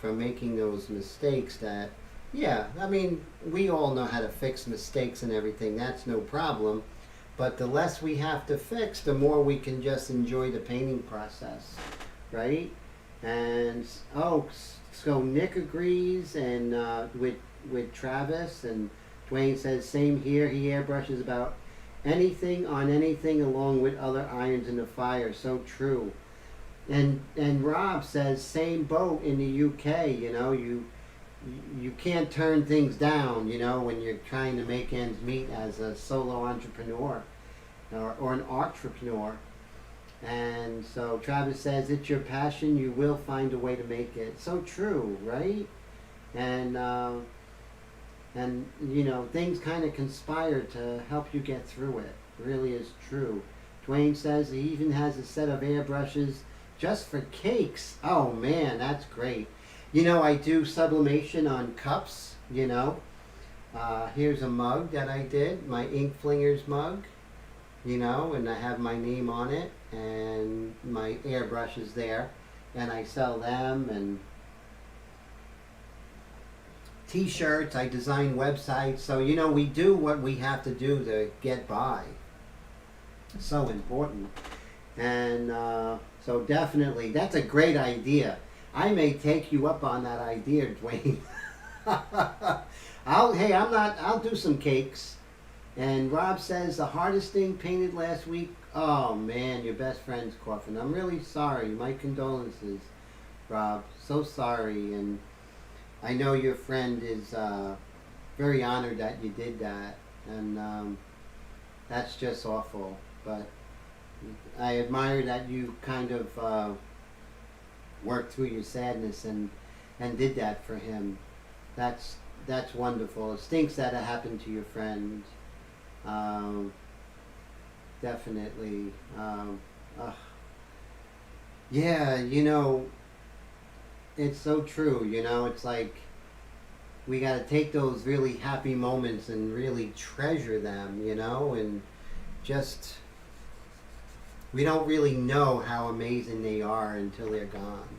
S1: from making those mistakes that, yeah, I mean, we all know how to fix mistakes and everything. That's no problem. But the less we have to fix, the more we can just enjoy the painting process, right? And, so Nick agrees, and with Travis, and Dwayne says, same here. He airbrushes about anything on anything along with other irons in the fire. So true. And Rob says, same boat in the UK. You can't turn things down, when you're trying to make ends meet as a solo entrepreneur or an entrepreneur. And so Travis says, it's your passion, you will find a way to make it. So true, right? And things kind of conspire to help you get through it. It really is true. Dwayne says he even has a set of airbrushes just for cakes. Oh man, that's great. I do sublimation on cups, Here's a mug that I did, my Ink Flingers mug, and I have my name on it, and my airbrush is there, and I sell them, and t-shirts, I design websites. So, we do what we have to do to get by. It's so important. And so definitely, that's a great idea. I may take you up on that idea, Dwayne. I'll do some cakes. And Rob says, the hardest thing painted last week. Oh man, your best friend's coughing. I'm really sorry. My condolences, Rob. So sorry. And I know your friend is very honored that you did that. And that's just awful. But I admire that you kind of worked through your sadness and did that for him. That's wonderful. It stinks that it happened to your friend. Definitely. Yeah, it's so true. It's like we got to take those really happy moments and really treasure them, and just, we don't really know how amazing they are until they're gone.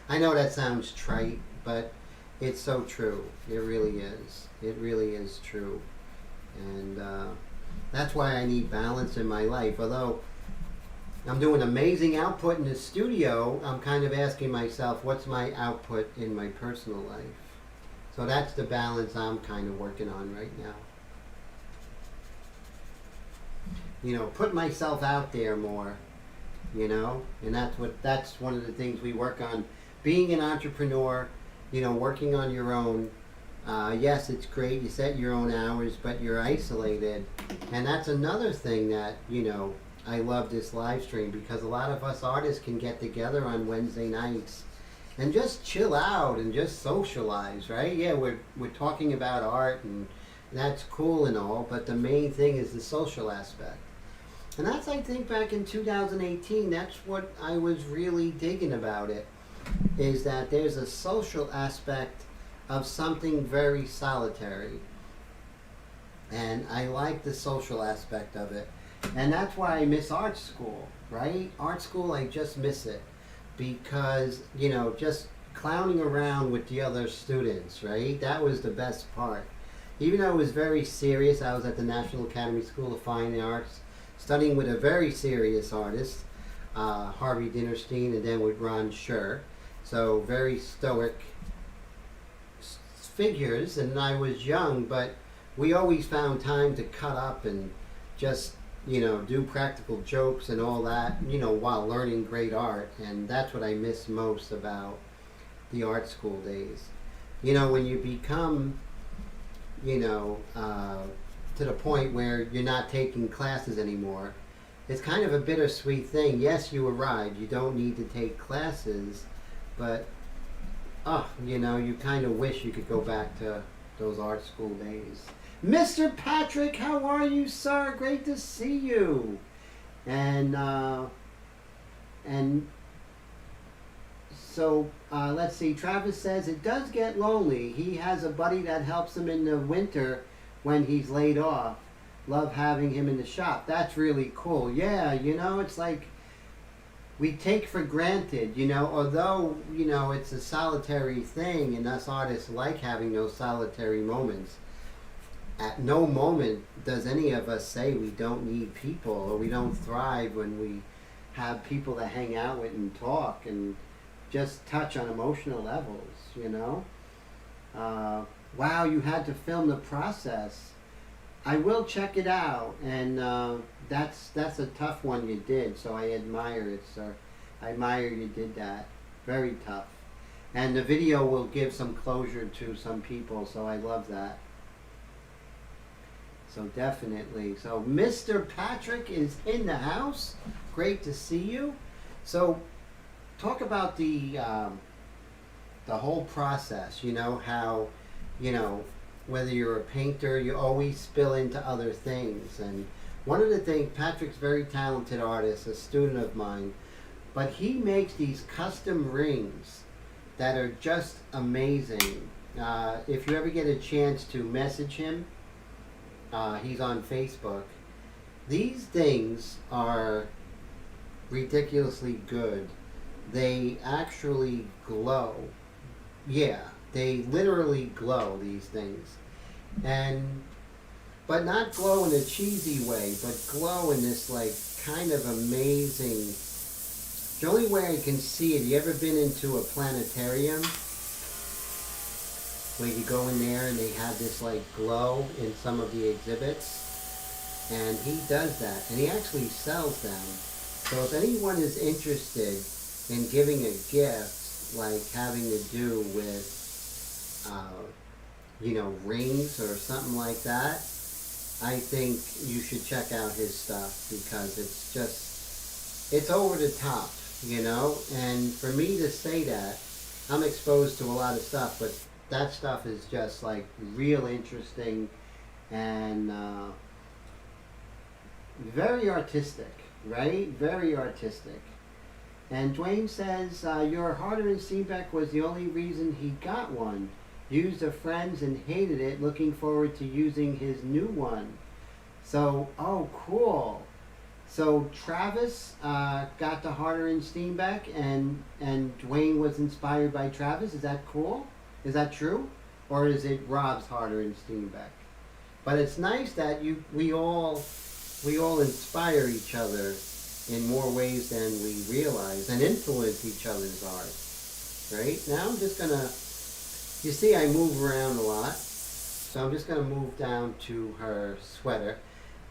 S1: I know that sounds trite, but it's so true. It really is. It really is true. And that's why I need balance in my life. Although I'm doing amazing output in the studio, I'm kind of asking myself, what's my output in my personal life? So that's the balance I'm kind of working on right now. Put myself out there more, and that's one of the things we work on. Being an entrepreneur, working on your own, Yes, it's great. You set your own hours, but you're isolated. And that's another thing that, I love this live stream because a lot of us artists can get together on Wednesday nights and just chill out and just socialize, right? Yeah, we're talking about art and that's cool and all, but the main thing is the social aspect. And that's, I think, back in 2018, that's what I was really digging about it, is that there's a social aspect of something very solitary. And I like the social aspect of it. And that's why I miss art school, right? Art school, I just miss it. Because, just clowning around with the other students, right? That was the best part. Even though it was very serious, I was at the National Academy School of Fine Arts, studying with a very serious artist, Harvey Dinnerstein, and then with Ron Scher. So very stoic figures, and I was young, but we always found time to cut up and just do practical jokes and all that, while learning great art. And that's what I miss most about the art school days. When you become, to the point where you're not taking classes anymore, it's kind of a bittersweet thing. Yes, you arrived. You don't need to take classes, but, you kind of wish you could go back to those art school days. Mr. Patrick, how are you, sir? Great to see you. And so let's see. Travis says it does get lonely. He has a buddy that helps him in the winter when he's laid off. Love having him in the shop. That's really cool. Yeah, it's like we take for granted, although, it's a solitary thing and us artists like having those solitary moments. At no moment does any of us say we don't need people or we don't thrive when we have people to hang out with and talk and just touch on emotional levels, Wow, you had to film the process. I will check it out, and that's a tough one you did, so I admire it, sir. I admire you did that. Very tough. And the video will give some closure to some people, so I love that. So definitely. So Mr. Patrick is in the house. Great to see you. So talk about the whole process, how, whether you're a painter, you always spill into other things. And one of the things, Patrick's a very talented artist, a student of mine, but he makes these custom rings that are just amazing. If you ever get a chance to message him, he's on Facebook. These things are ridiculously good. They actually glow. Yeah, they literally glow, these things. But not glow in a cheesy way, but glow in this kind of amazing. The only way I can see it, you ever been into a planetarium? Where you go in there and they have this glow in some of the exhibits. And he does that, and he actually sells them. So if anyone is interested in giving a gift, having to do with, rings or something like that, I think you should check out his stuff because it's over the top, And for me to say that, I'm exposed to a lot of stuff, but that stuff is just real interesting and very artistic, right? Very artistic. And Dwayne says, your Harder and Steenbeck was the only reason he got one. Used a friend's and hated it, looking forward to using his new one. So, oh, cool. So Travis got the Harder and Steenbeck and Dwayne was inspired by Travis. Is that cool? Is that true? Or is it Rob's Harder and Steenbeck? But it's nice that we all inspire each other in more ways than we realize and influence each other's art. Right? Now I'm just gonna, you see I move around a lot, so I'm just gonna move down to her sweater.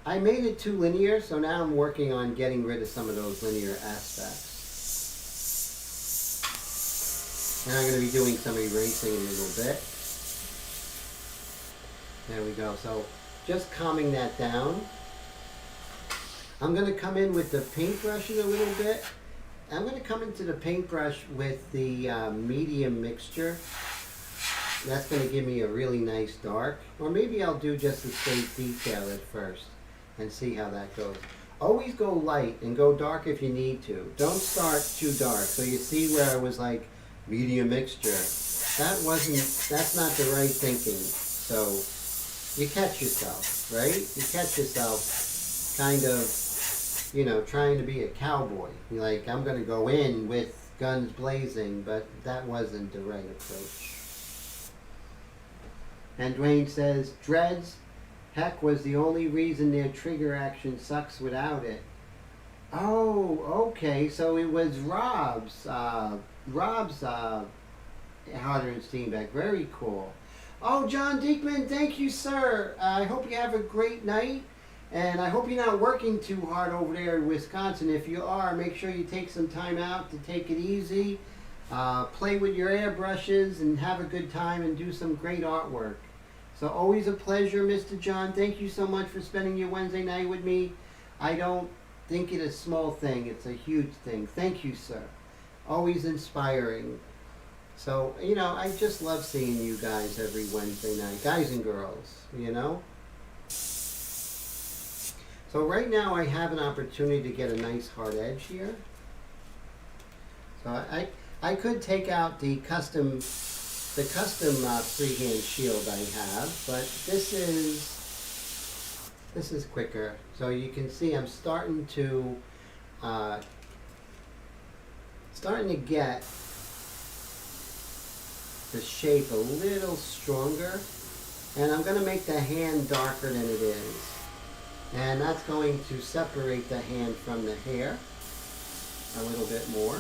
S1: I made it too linear, so now I'm working on getting rid of some of those linear aspects. And I'm going to be doing some erasing in a little bit. There we go. So just calming that down. I'm going to come in with the paintbrush in a little bit. I'm going to come into the paintbrush with the medium mixture. That's going to give me a really nice dark. Or maybe I'll do just a straight detail at first and see how that goes. Always go light and go dark if you need to. Don't start too dark. So you see where I was like medium mixture. That's not the right thinking. So you catch yourself, right? You catch yourself kind of, you know, trying to be a cowboy. You're like, I'm going to go in with guns blazing, but that wasn't the right approach. And Dwayne says, dreads, heck, was the only reason their trigger action sucks without it. Oh, okay, so it was Rob's Harder and Steenbeck. Very cool. Oh, John Diekman, thank you, sir. I hope you have a great night. And I hope you're not working too hard over there in Wisconsin. If you are, make sure you take some time out to take it easy. Play with your airbrushes and have a good time and do some great artwork. So always a pleasure, Mr. John. Thank you so much for spending your Wednesday night with me. I don't think it a small thing. It's a huge thing. Thank you, sir. Always inspiring. So, you know, I just love seeing you guys every Wednesday night. Guys and girls, you know. So right now I have an opportunity to get a nice hard edge here. So I could take out the custom freehand shield I have, but this is quicker. So you can see I'm starting to get the shape a little stronger, and I'm going to make the hand darker than it is. And that's going to separate the hand from the hair a little bit more.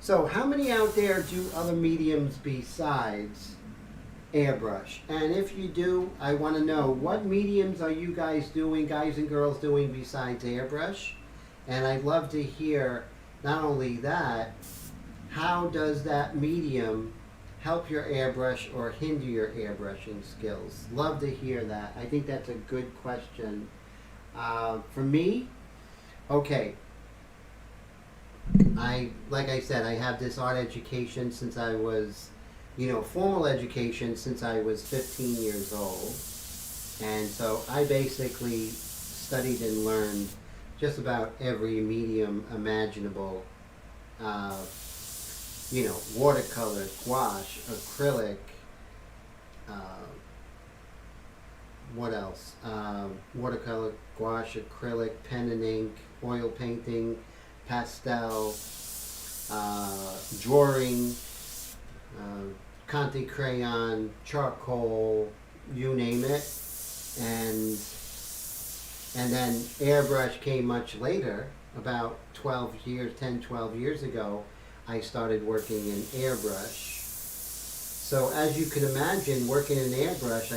S1: So how many out there do other mediums besides airbrush? And if you do, I want to know, what mediums are you guys doing, guys and girls doing besides airbrush? And I'd love to hear not only that, how does that medium help your airbrush or hinder your airbrushing skills? Love to hear that. I think that's a good question. For me, okay, like I said, I have this art education since I was, formal education since I was 15 years old. And so I basically studied and learned just about every medium imaginable. Watercolor, gouache, acrylic, what else? Watercolor, gouache, acrylic, pen and ink, oil painting, pastel, drawing, Conte crayon, charcoal, you name it. And then airbrush came much later, about 10, 12 years ago. I started working in airbrush. So as you can imagine, working in airbrush,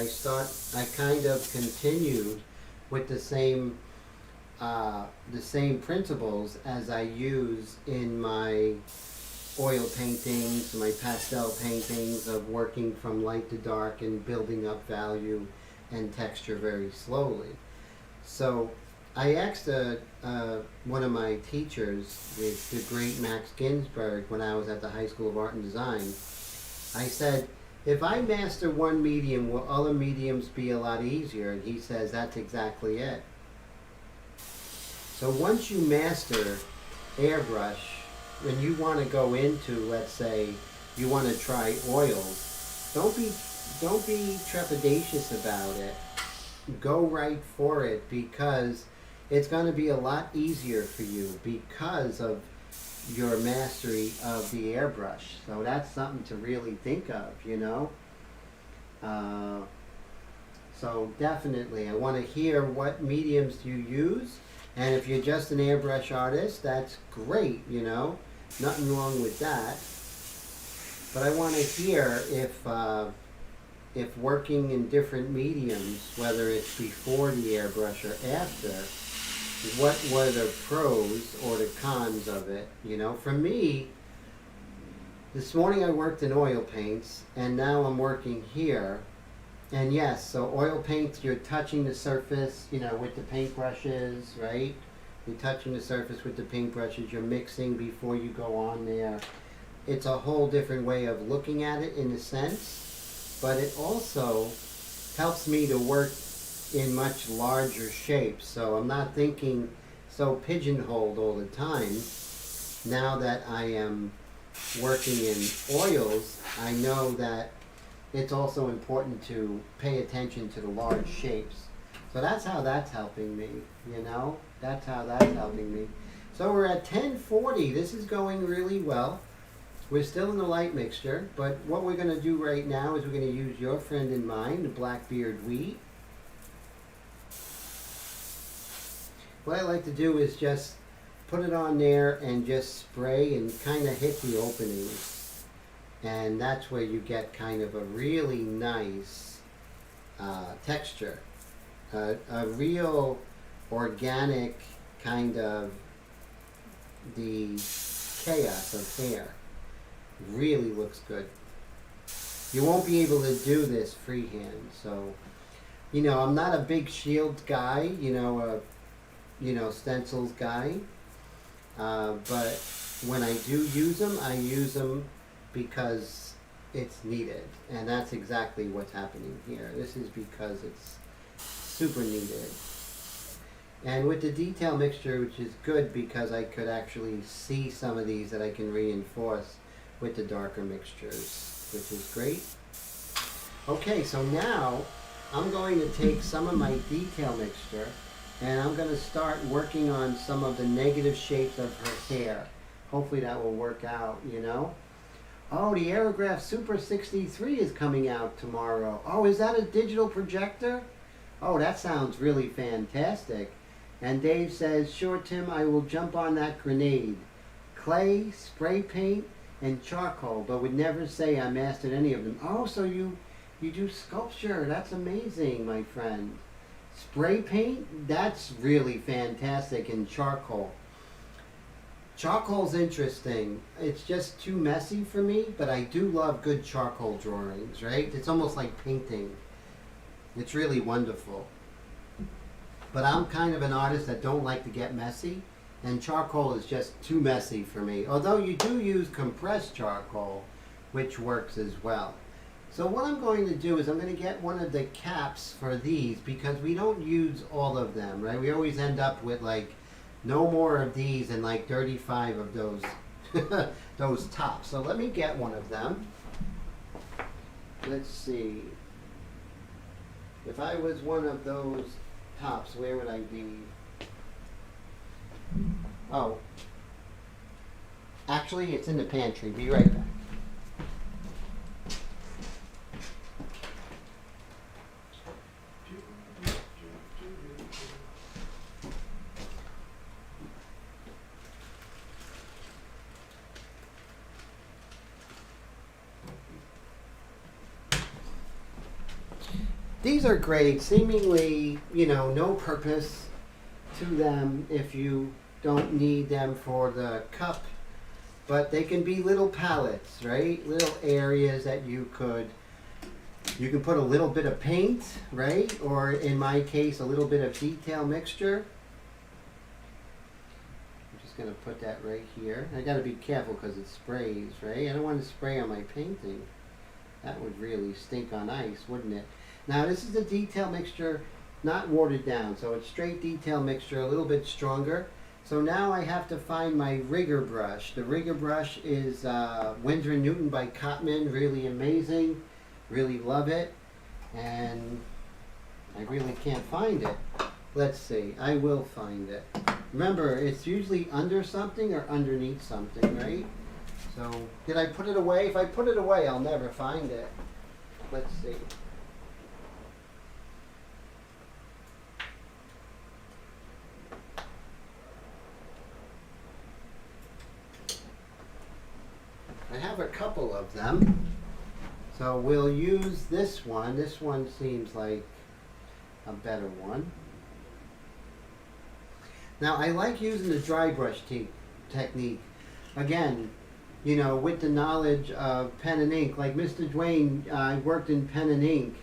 S1: I kind of continued with the same principles as I use in my oil paintings, my pastel paintings, of working from light to dark and building up value and texture very slowly. So I asked one of my teachers, the great Max Ginsberg, when I was at the High School of Art and Design. I said, if I master one medium, will other mediums be a lot easier? And he says, that's exactly it. So once you master airbrush, when you want to go into, let's say, you want to try oils, don't be trepidatious about it. Go right for it, because it's going to be a lot easier for you because of your mastery of the airbrush. So that's something to really think of, So definitely, I want to hear what mediums you use. And if you're just an airbrush artist, that's great, Nothing wrong with that. But I want to hear if working in different mediums, whether it's before the airbrush or after, what were the pros or the cons of it? For me, This morning I worked in oil paints, and now I'm working here. And yes, so oil paints, you're touching the surface, you know, with the paintbrushes, right? You're touching the surface with the paintbrushes, you're mixing before you go on there. It's a whole different way of looking at it in a sense, but it also helps me to work in much larger shapes. So I'm not thinking so pigeonholed all the time. Now that I am working in oils, I know that it's also important to pay attention to the large shapes. So that's how that's helping me, you know? That's how that's helping me. So we're at 1040. This is going really well. We're still in the light mixture, but what we're going to do right now is we're going to use your friend and mine, the Blackbeard Wheat. What I like to do is just put it on there and just spray and kind of hit the openings. And that's where you get kind of a really nice texture. A real organic kind of the chaos of hair. Really looks good. You won't be able to do this freehand. So, you know, I'm not a big shield guy, stencils guy. But when I do use them because it's needed. And that's exactly what's happening here. This is because it's super needed. And with the detail mixture, which is good because I could actually see some of these that I can reinforce with the darker mixtures, which is great. Okay, so now I'm going to take some of my detail mixture and I'm going to start working on some of the negative shapes of her hair. Hopefully that will work out, you know. Oh, the Airbrush Super 63 is coming out tomorrow. Oh, is that a digital projector? Oh, that sounds really fantastic. And Dave says, sure, Tim, I will jump on that grenade. Clay, spray paint, and charcoal, but would never say I mastered any of them. Oh, so you do sculpture. That's amazing, my friend. Spray paint, that's really fantastic, and charcoal. Charcoal's interesting. It's just too messy for me, but I do love good charcoal drawings, right? It's almost like painting. It's really wonderful. But I'm kind of an artist that don't like to get messy, and charcoal is just too messy for me. Although you do use compressed charcoal, which works as well. So what I'm going to do is I'm going to get one of the caps for these because we don't use all of them, right? We always end up with like no more of these and like 35 of those those tops. So let me get one of them. Let's see. If I was one of those tops, where would I be? Oh. Actually, it's in the pantry. Be right back. These are great, seemingly, no purpose to them if you don't need them for the cup, but they can be little palettes, right? Little areas that you can put a little bit of paint, right? Or in my case, a little bit of detail mixture. I'm just gonna put that right here. I gotta be careful because it sprays, right? I don't want to spray on my painting. That would really stink on ice, wouldn't it? Now this is the detail mixture, not watered down, so it's straight detail mixture, a little bit stronger. So now I have to find my rigger brush. The rigger brush is Winsor & Newton by Cotman, really amazing, really love it, and I really can't find it. Let's see, I will find it. Remember, it's usually under something or underneath something, right? So, did I put it away? If I put it away, I'll never find it. Let's see. I have a couple of them. So we'll use this one. This one seems like a better one. Now I like using the dry brush technique. Again, with the knowledge of pen and ink. Like Mr. Dwayne worked in pen and ink,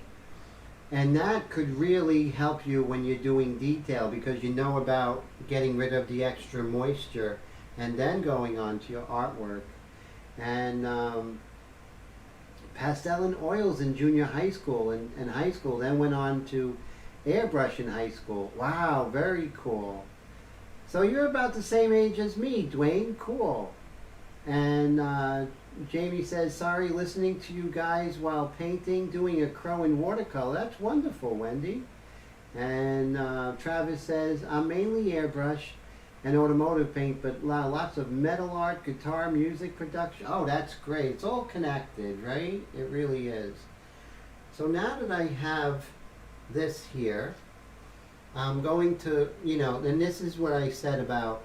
S1: and that could really help you when you're doing detail because you know about getting rid of the extra moisture and then going on to your artwork. And pastel and oils in junior high school and high school, then went on to airbrush in high school. Wow, very cool. So you're about the same age as me, Dwayne. Cool. And Jamie says, sorry, listening to you guys while painting, doing a crow in watercolor. That's wonderful, Wendy. And Travis says, I'm mainly airbrush and automotive paint, but lots of metal art, guitar, music production. Oh, that's great. It's all connected, right? It really is. So now that I have this here, I'm going to, and this is what I said about,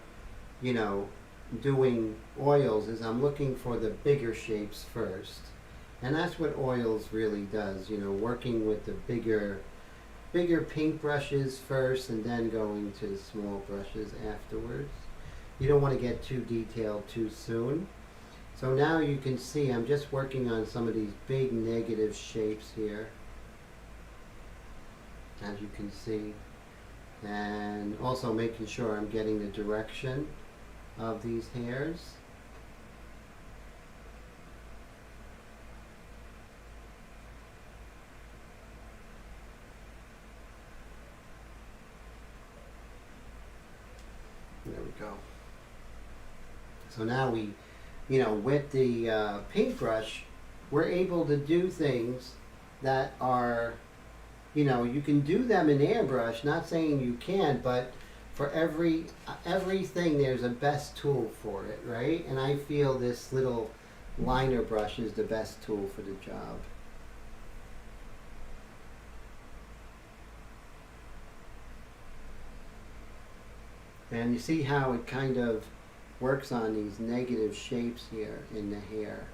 S1: doing oils, is I'm looking for the bigger shapes first. And that's what oils really does, working with the bigger paint brushes first and then going to small brushes afterwards. You don't want to get too detailed too soon. So now you can see I'm just working on some of these big negative shapes here, as you can see, and also making sure I'm getting the direction of these hairs. There we go. So now we, with the paintbrush, we're able to do things that are, you can do them in airbrush, not saying you can't, but for everything there's a best tool for it, right? And I feel this little liner brush is the best tool for the job. And you see how it kind of works on these negative shapes here in the hair.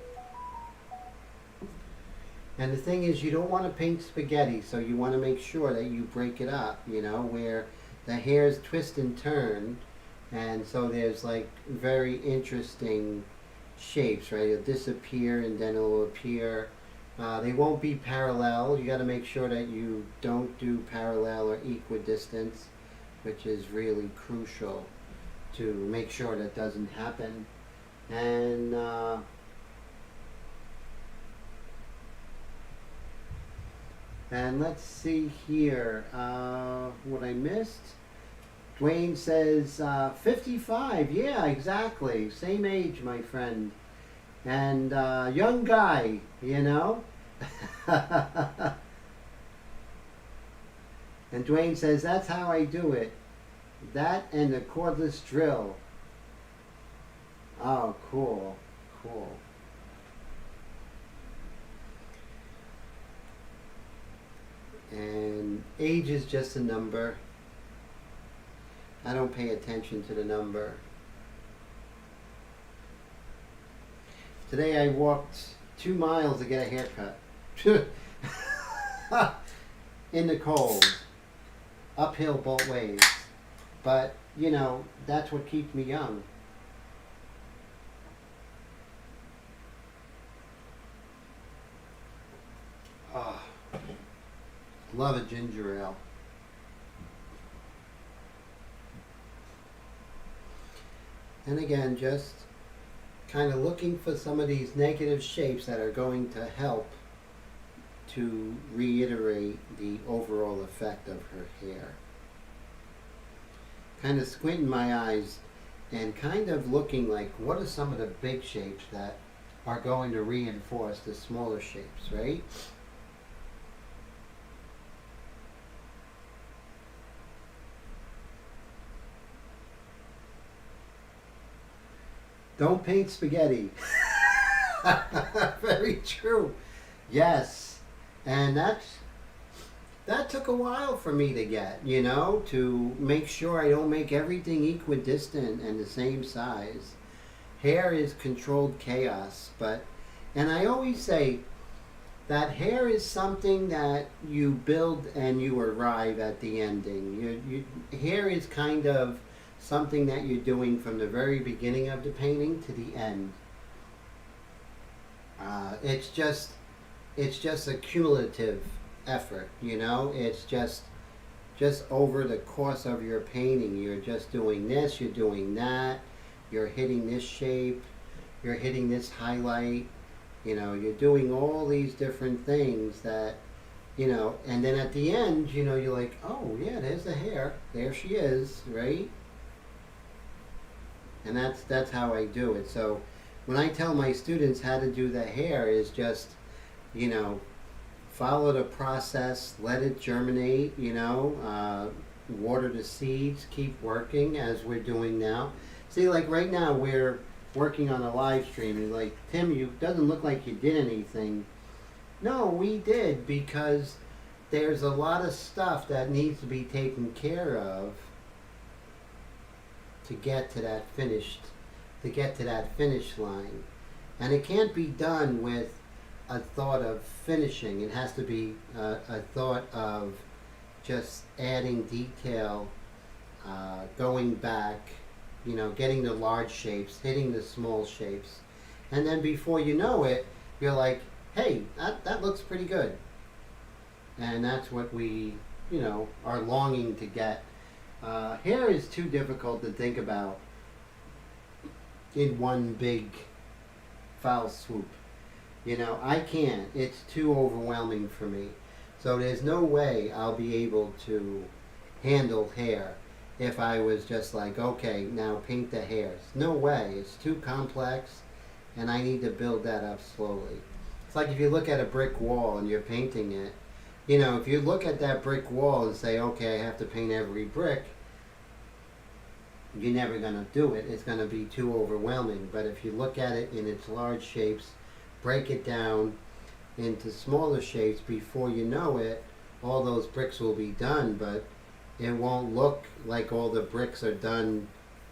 S1: And the thing is, you don't want to paint spaghetti, so you want to make sure that you break it up, where the hairs twist and turn, and so there's like very interesting shapes, right? It'll disappear and then it'll appear. They won't be parallel. You got to make sure that you don't do parallel or equidistance, which is really crucial to make sure that doesn't happen. And let's see here, what I missed. Dwayne says 55. Yeah, exactly. Same age, my friend. And young guy, And Dwayne says, that's how I do it. That and the cordless drill. Oh, cool. Cool. And age is just a number. I don't pay attention to the number. Today I walked 2 miles to get a haircut. In the cold. Uphill both ways. But, that's what keeps me young. Oh, love a ginger ale. And again, just kind of looking for some of these negative shapes that are going to help to reiterate the overall effect of her hair. Kind of squinting my eyes and kind of looking like, what are some of the big shapes that are going to reinforce the smaller shapes, right? Don't paint spaghetti. Very true. Yes. And that took a while for me to get, to make sure I don't make everything equidistant and the same size. Hair is controlled chaos, and I always say that hair is something that you build and you arrive at the ending. Hair is kind of something that you're doing from the very beginning of the painting to the end. It's just a cumulative effort, you know. It's just over the course of your painting. You're just doing this, you're doing that, you're hitting this shape, you're hitting this highlight. You know, you're doing all these different things that, you know, and then at the end, you know, you're like, oh yeah, there's the hair. There she is, right? And that's how I do it. So when I tell my students how to do the hair is just, you know, follow the process, let it germinate, you know, water the seeds, keep working as we're doing now. See, like right now we're working on a live stream and like, Tim, you doesn't look like you did anything. No, we did, because there's a lot of stuff that needs to be taken care of to get to that finish line. And it can't be done with a thought of finishing. It has to be a thought of just adding detail, going back, you know, getting the large shapes, hitting the small shapes. And then before you know it, you're like, hey, that looks pretty good. And that's what we, you know, are longing to get. Hair is too difficult to think about in one big foul swoop. You know, I can't. It's too overwhelming for me. So there's no way I'll be able to handle hair if I was just like, okay, now paint the hairs. No way. It's too complex, and I need to build that up slowly. It's like if you look at a brick wall and you're painting it, you know, if you look at that brick wall and say, okay, I have to paint every brick, you're never going to do it. It's going to be too overwhelming. But if you look at it in its large shapes, break it down into smaller shapes, before you know it, all those bricks will be done, but it won't look like all the bricks are done,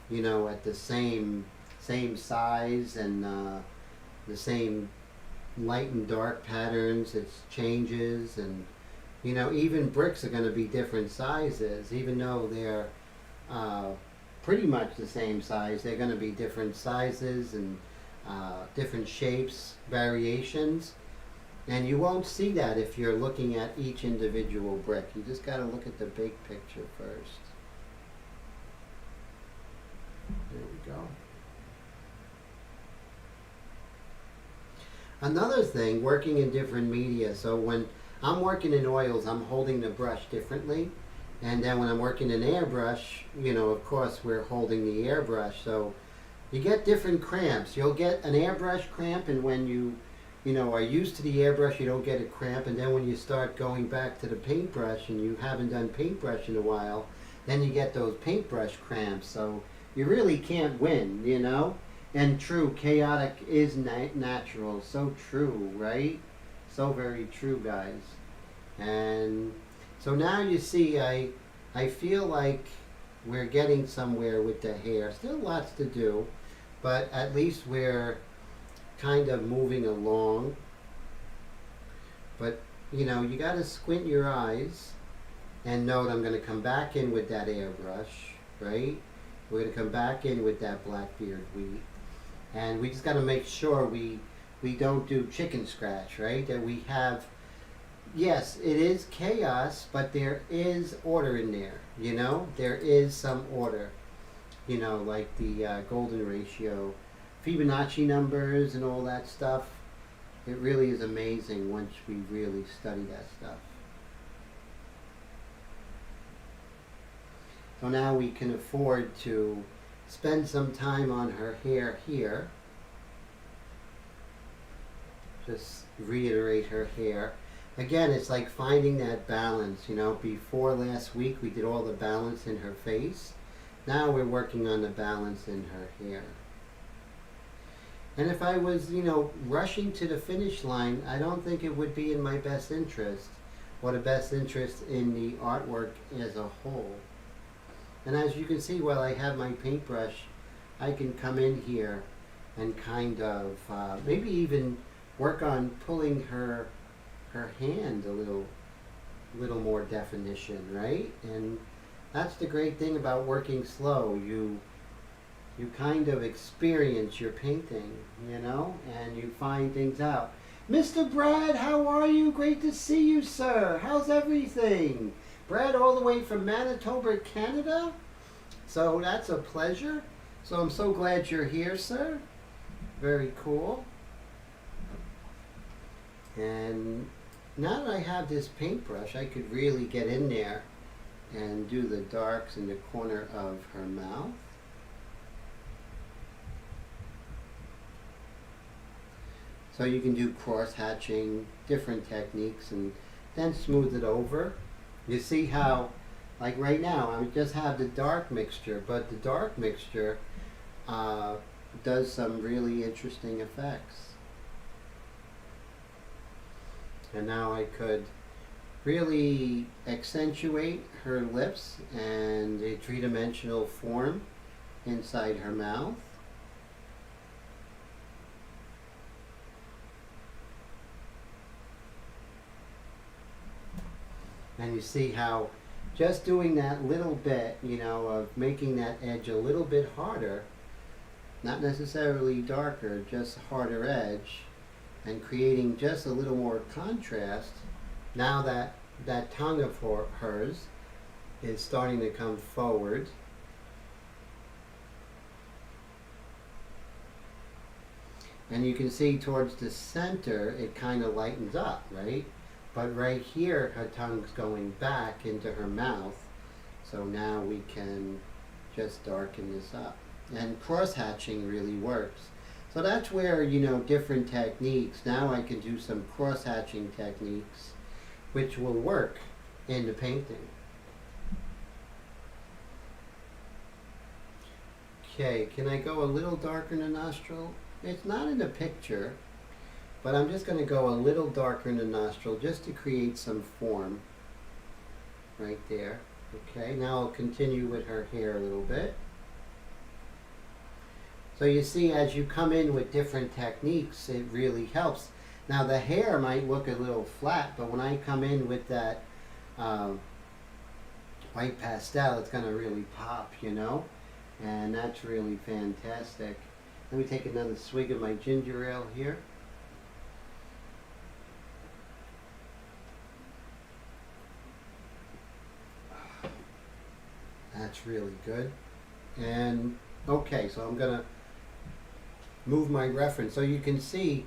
S1: you know, at the same size and the same light and dark patterns. It's changes, and you know, even bricks are going to be different sizes, even though they're pretty much the same size. They're going to be different sizes and different shapes, variations. And you won't see that if you're looking at each individual brick. You just got to look at the big picture first. There we go. Another thing, working in different media. So when I'm working in oils, I'm holding the brush differently. And then when I'm working in airbrush, you know, of course, we're holding the airbrush. So you get different cramps. You'll get an airbrush cramp, and when you know, are used to the airbrush, you don't get a cramp. And then when you start going back to the paintbrush and you haven't done paintbrush in a while, then you get those paintbrush cramps. So you really can't win, you know? And true, chaotic is natural. So true, right? So very true, guys. And so now you see, I feel like we're getting somewhere with the hair. Still lots to do, but at least we're kind of moving along. But you know, you got to squint your eyes and know that I'm going to come back in with that airbrush, right? We're going to come back in with that Blackbeard wheat, and we just got to make sure we don't do chicken scratch, right? That we have, yes, it is chaos, but there is order in there, you know? There is some order, you know, like the golden ratio, Fibonacci numbers and all that stuff. It really is amazing once we really study that stuff. So now we can afford to spend some time on her hair here. Just reiterate her hair. Again, it's like finding that balance, you know. Before last week we did all the balance in her face. Now we're working on the balance in her hair. And if I was, you know, rushing to the finish line, I don't think it would be in my best interest, or the best interest in the artwork as a whole. And as you can see, while I have my paintbrush, I can come in here and kind of maybe even work on pulling her hand a little more definition, right? And that's the great thing about working slow. you kind of experience your painting, you know, and you find things out. Mr. Brad, how are you? Great to see you, sir. How's everything? Brad, all the way from Manitoba, Canada. So that's a pleasure. So I'm so glad you're here, sir. Very cool. And now that I have this paintbrush, I could really get in there and do the darks in the corner of her mouth. So you can do cross-hatching, different techniques, and then smooth it over. You see how, like right now, I just have the dark mixture, but the dark mixture does some really interesting effects. And now I could really accentuate her lips and a three-dimensional form inside her mouth. And you see how just doing that little bit, you know, of making that edge a little bit harder, not necessarily darker, just harder edge, and creating just a little more contrast. Now that tongue of hers is starting to come forward. And you can see towards the center, it kind of lightens up, right? But right here, her tongue's going back into her mouth. So now we can just darken this up. And cross-hatching really works. So that's where, you know, different techniques. Now I can do some cross-hatching techniques, which will work in the painting. Okay, can I go a little darker in the nostril? It's not in the picture. But I'm just going to go a little darker in the nostril just to create some form right there. Okay, now I'll continue with her hair a little bit. So you see, as you come in with different techniques, it really helps. Now the hair might look a little flat, but when I come in with that white pastel, it's going to really pop, you know? And that's really fantastic. Let me take another swig of my ginger ale here. That's really good. And okay, so I'm gonna move my reference so you can see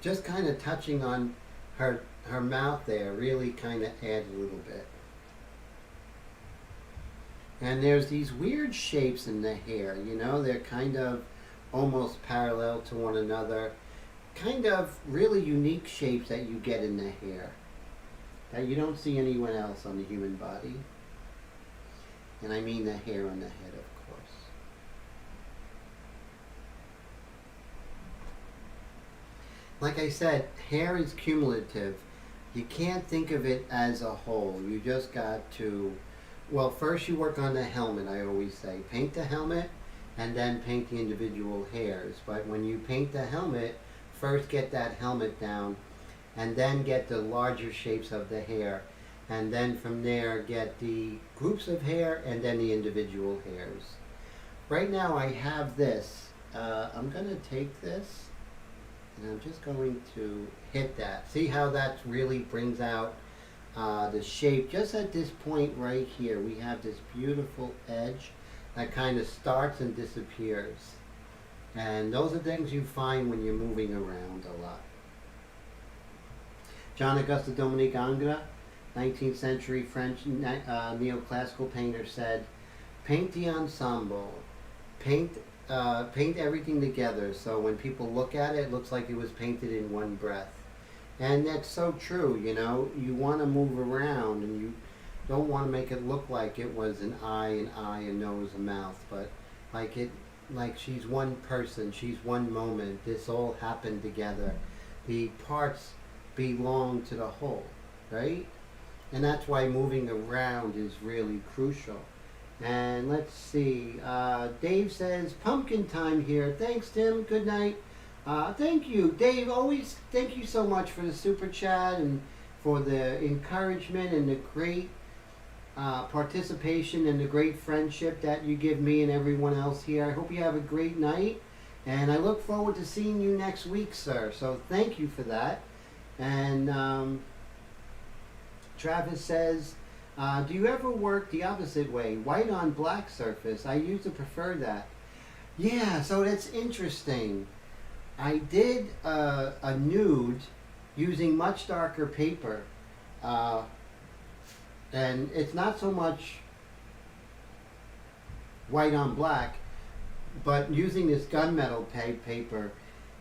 S1: just kind of touching on her mouth there really kind of adds a little bit. And there's these weird shapes in the hair, you know, they're kind of almost parallel to one another, kind of really unique shapes that you get in the hair that you don't see anywhere else on the human body. And I mean the hair on the head, of course. Like I said, hair is cumulative. You can't think of it as a whole. You just got to, well, first you work on the helmet, I always say. Paint the helmet and then paint the individual hairs. But when you paint the helmet, first get that helmet down and then get the larger shapes of the hair. And then from there get the groups of hair and then the individual hairs. Right now I have this. I'm going to take this and I'm just going to hit that. See how that really brings out the shape. Just at this point right here, we have this beautiful edge that kind of starts and disappears. And those are things you find when you're moving around a lot. John Auguste Dominique Ingres, 19th century French neoclassical painter, said, paint the ensemble, paint everything together so when people look at it, it looks like it was painted in one breath. And that's so true, you know, you want to move around and you don't want to make it look like it was an eye, a nose, a mouth, but like she's one person, she's one moment, this all happened together. The parts belong to the whole, right? And that's why moving around is really crucial. And let's see, Dave says, pumpkin time here. Thanks, Tim. Good night. Thank you, Dave. Always thank you so much for the super chat and for the encouragement and the great participation and the great friendship that you give me and everyone else here. I hope you have a great night, and I look forward to seeing you next week, sir. So thank you for that. And Travis says, do you ever work the opposite way, white on black surface? I used to prefer that. Yeah, so that's interesting. I did a nude using much darker paper, and it's not so much white on black, but using this gunmetal paper,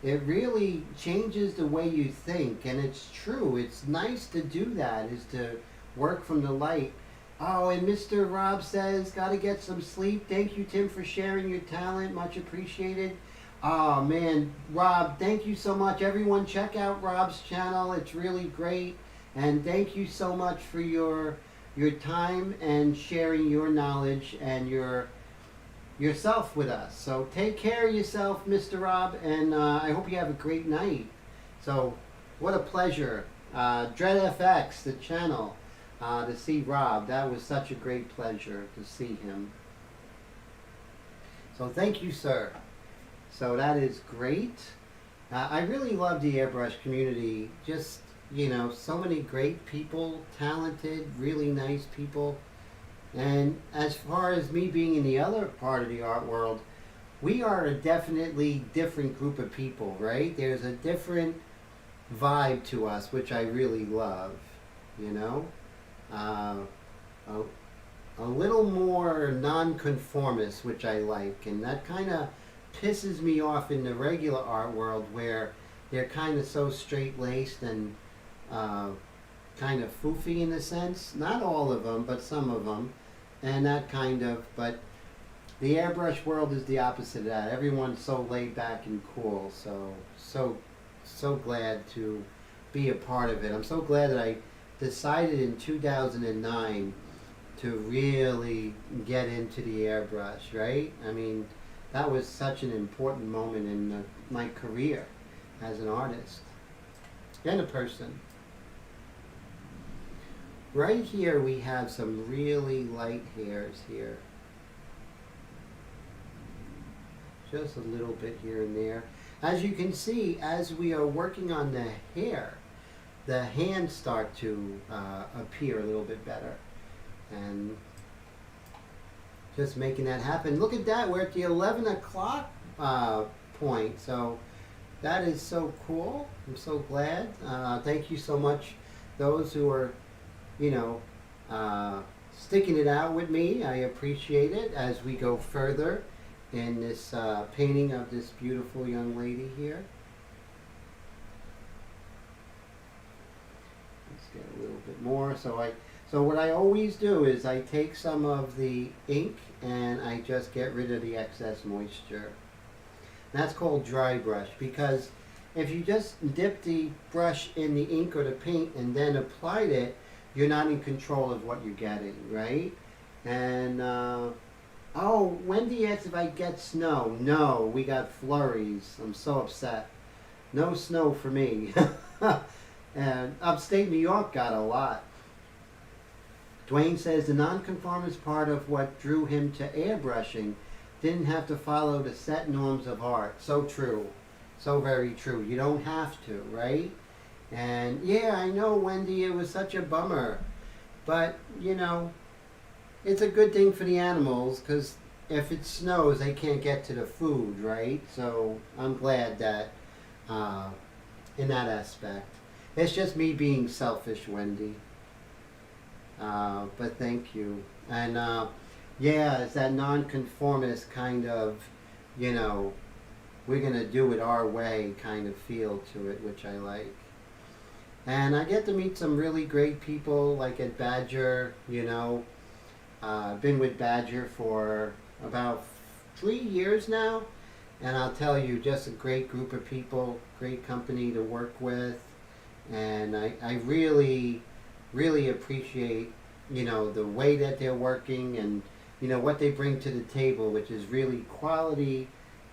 S1: it really changes the way you think. And it's true, it's nice to do that, is to work from the light. Oh, and Mr. Rob says, gotta get some sleep. Thank you, Tim, for sharing your talent, much appreciated. Oh man, Rob, thank you so much. Everyone check out Rob's channel, it's really great. And thank you so much for your time and sharing your knowledge and yourself with us. So take care of yourself, Mr. Rob, and I hope you have a great night. So what a pleasure. DreadFX, the channel, to see Rob. That was such a great pleasure to see him. So thank you, sir. So that is great. I really love the airbrush community. Just, you know, so many great people, talented, really nice people. And as far as me being in the other part of the art world, we are a definitely different group of people, right? There's a different vibe to us, which I really love, you know? A little more non-conformist, which I like, and that kind of pisses me off in the regular art world where they're kind of so straight-laced and kind of foofy in a sense. Not all of them, but some of them. And that kind of, but the airbrush world is the opposite of that. Everyone's so laid back and cool. So glad to be a part of it. I'm so glad that I decided in 2009 to really get into the airbrush, right? I mean, that was such an important moment in my career as an artist and a person. Right here we have some really light hairs here. Just a little bit here and there. As you can see, as we are working on the hair, the hands start to appear a little bit better. And just making that happen. Look at that, we're at the 11 o'clock point. So that is so cool. I'm so glad. Thank you so much, those who are, you know, sticking it out with me. I appreciate it as we go further in this painting of this beautiful young lady here. Let's get a little bit more. So what I always do is I take some of the ink and I just get rid of the excess moisture. That's called dry brush, because if you just dip the brush in the ink or the paint and then applied it, you're not in control of what you're getting, right? And, oh, Wendy asked if I get snow. No, we got flurries. I'm so upset. No snow for me. And upstate New York got a lot. Dwayne says the nonconformist part of what drew him to airbrushing didn't have to follow the set norms of art. So true. So very true. You don't have to, right? And yeah, I know, Wendy, it was such a bummer. But, you know, it's a good thing for the animals, because if it snows, they can't get to the food, right? So I'm glad that in that aspect. It's just me being selfish, Wendy. But thank you. And yeah, it's that nonconformist kind of, you know, we're going to do it our way kind of feel to it, which I like. And I get to meet some really great people, like at Badger, you know. I've been with Badger for about 3 years now. And I'll tell you, just a great group of people, great company to work with. And I really, really appreciate, you know, the way that they're working and, you know, what they bring to the table, which is really quality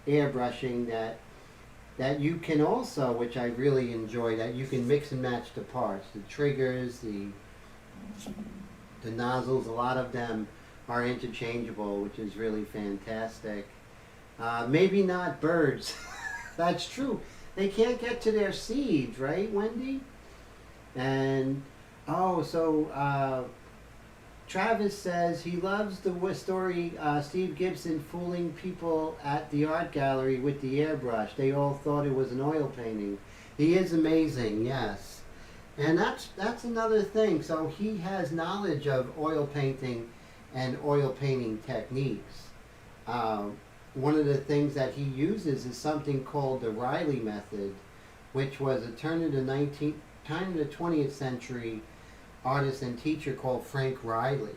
S1: airbrushing that you can also, which I really enjoy, that you can mix and match the parts, the triggers, The nozzles, a lot of them are interchangeable, which is really fantastic. Maybe not birds. That's true. They can't get to their seeds, right, Wendy? And oh, so Travis says he loves the story Steve Gibson fooling people at the art gallery with the airbrush. They all thought it was an oil painting. He is amazing, yes. And that's another thing. So he has knowledge of oil painting and oil painting techniques. One of the things that he uses is something called the Riley method, which was a turn of the 20th century artist and teacher called Frank Riley.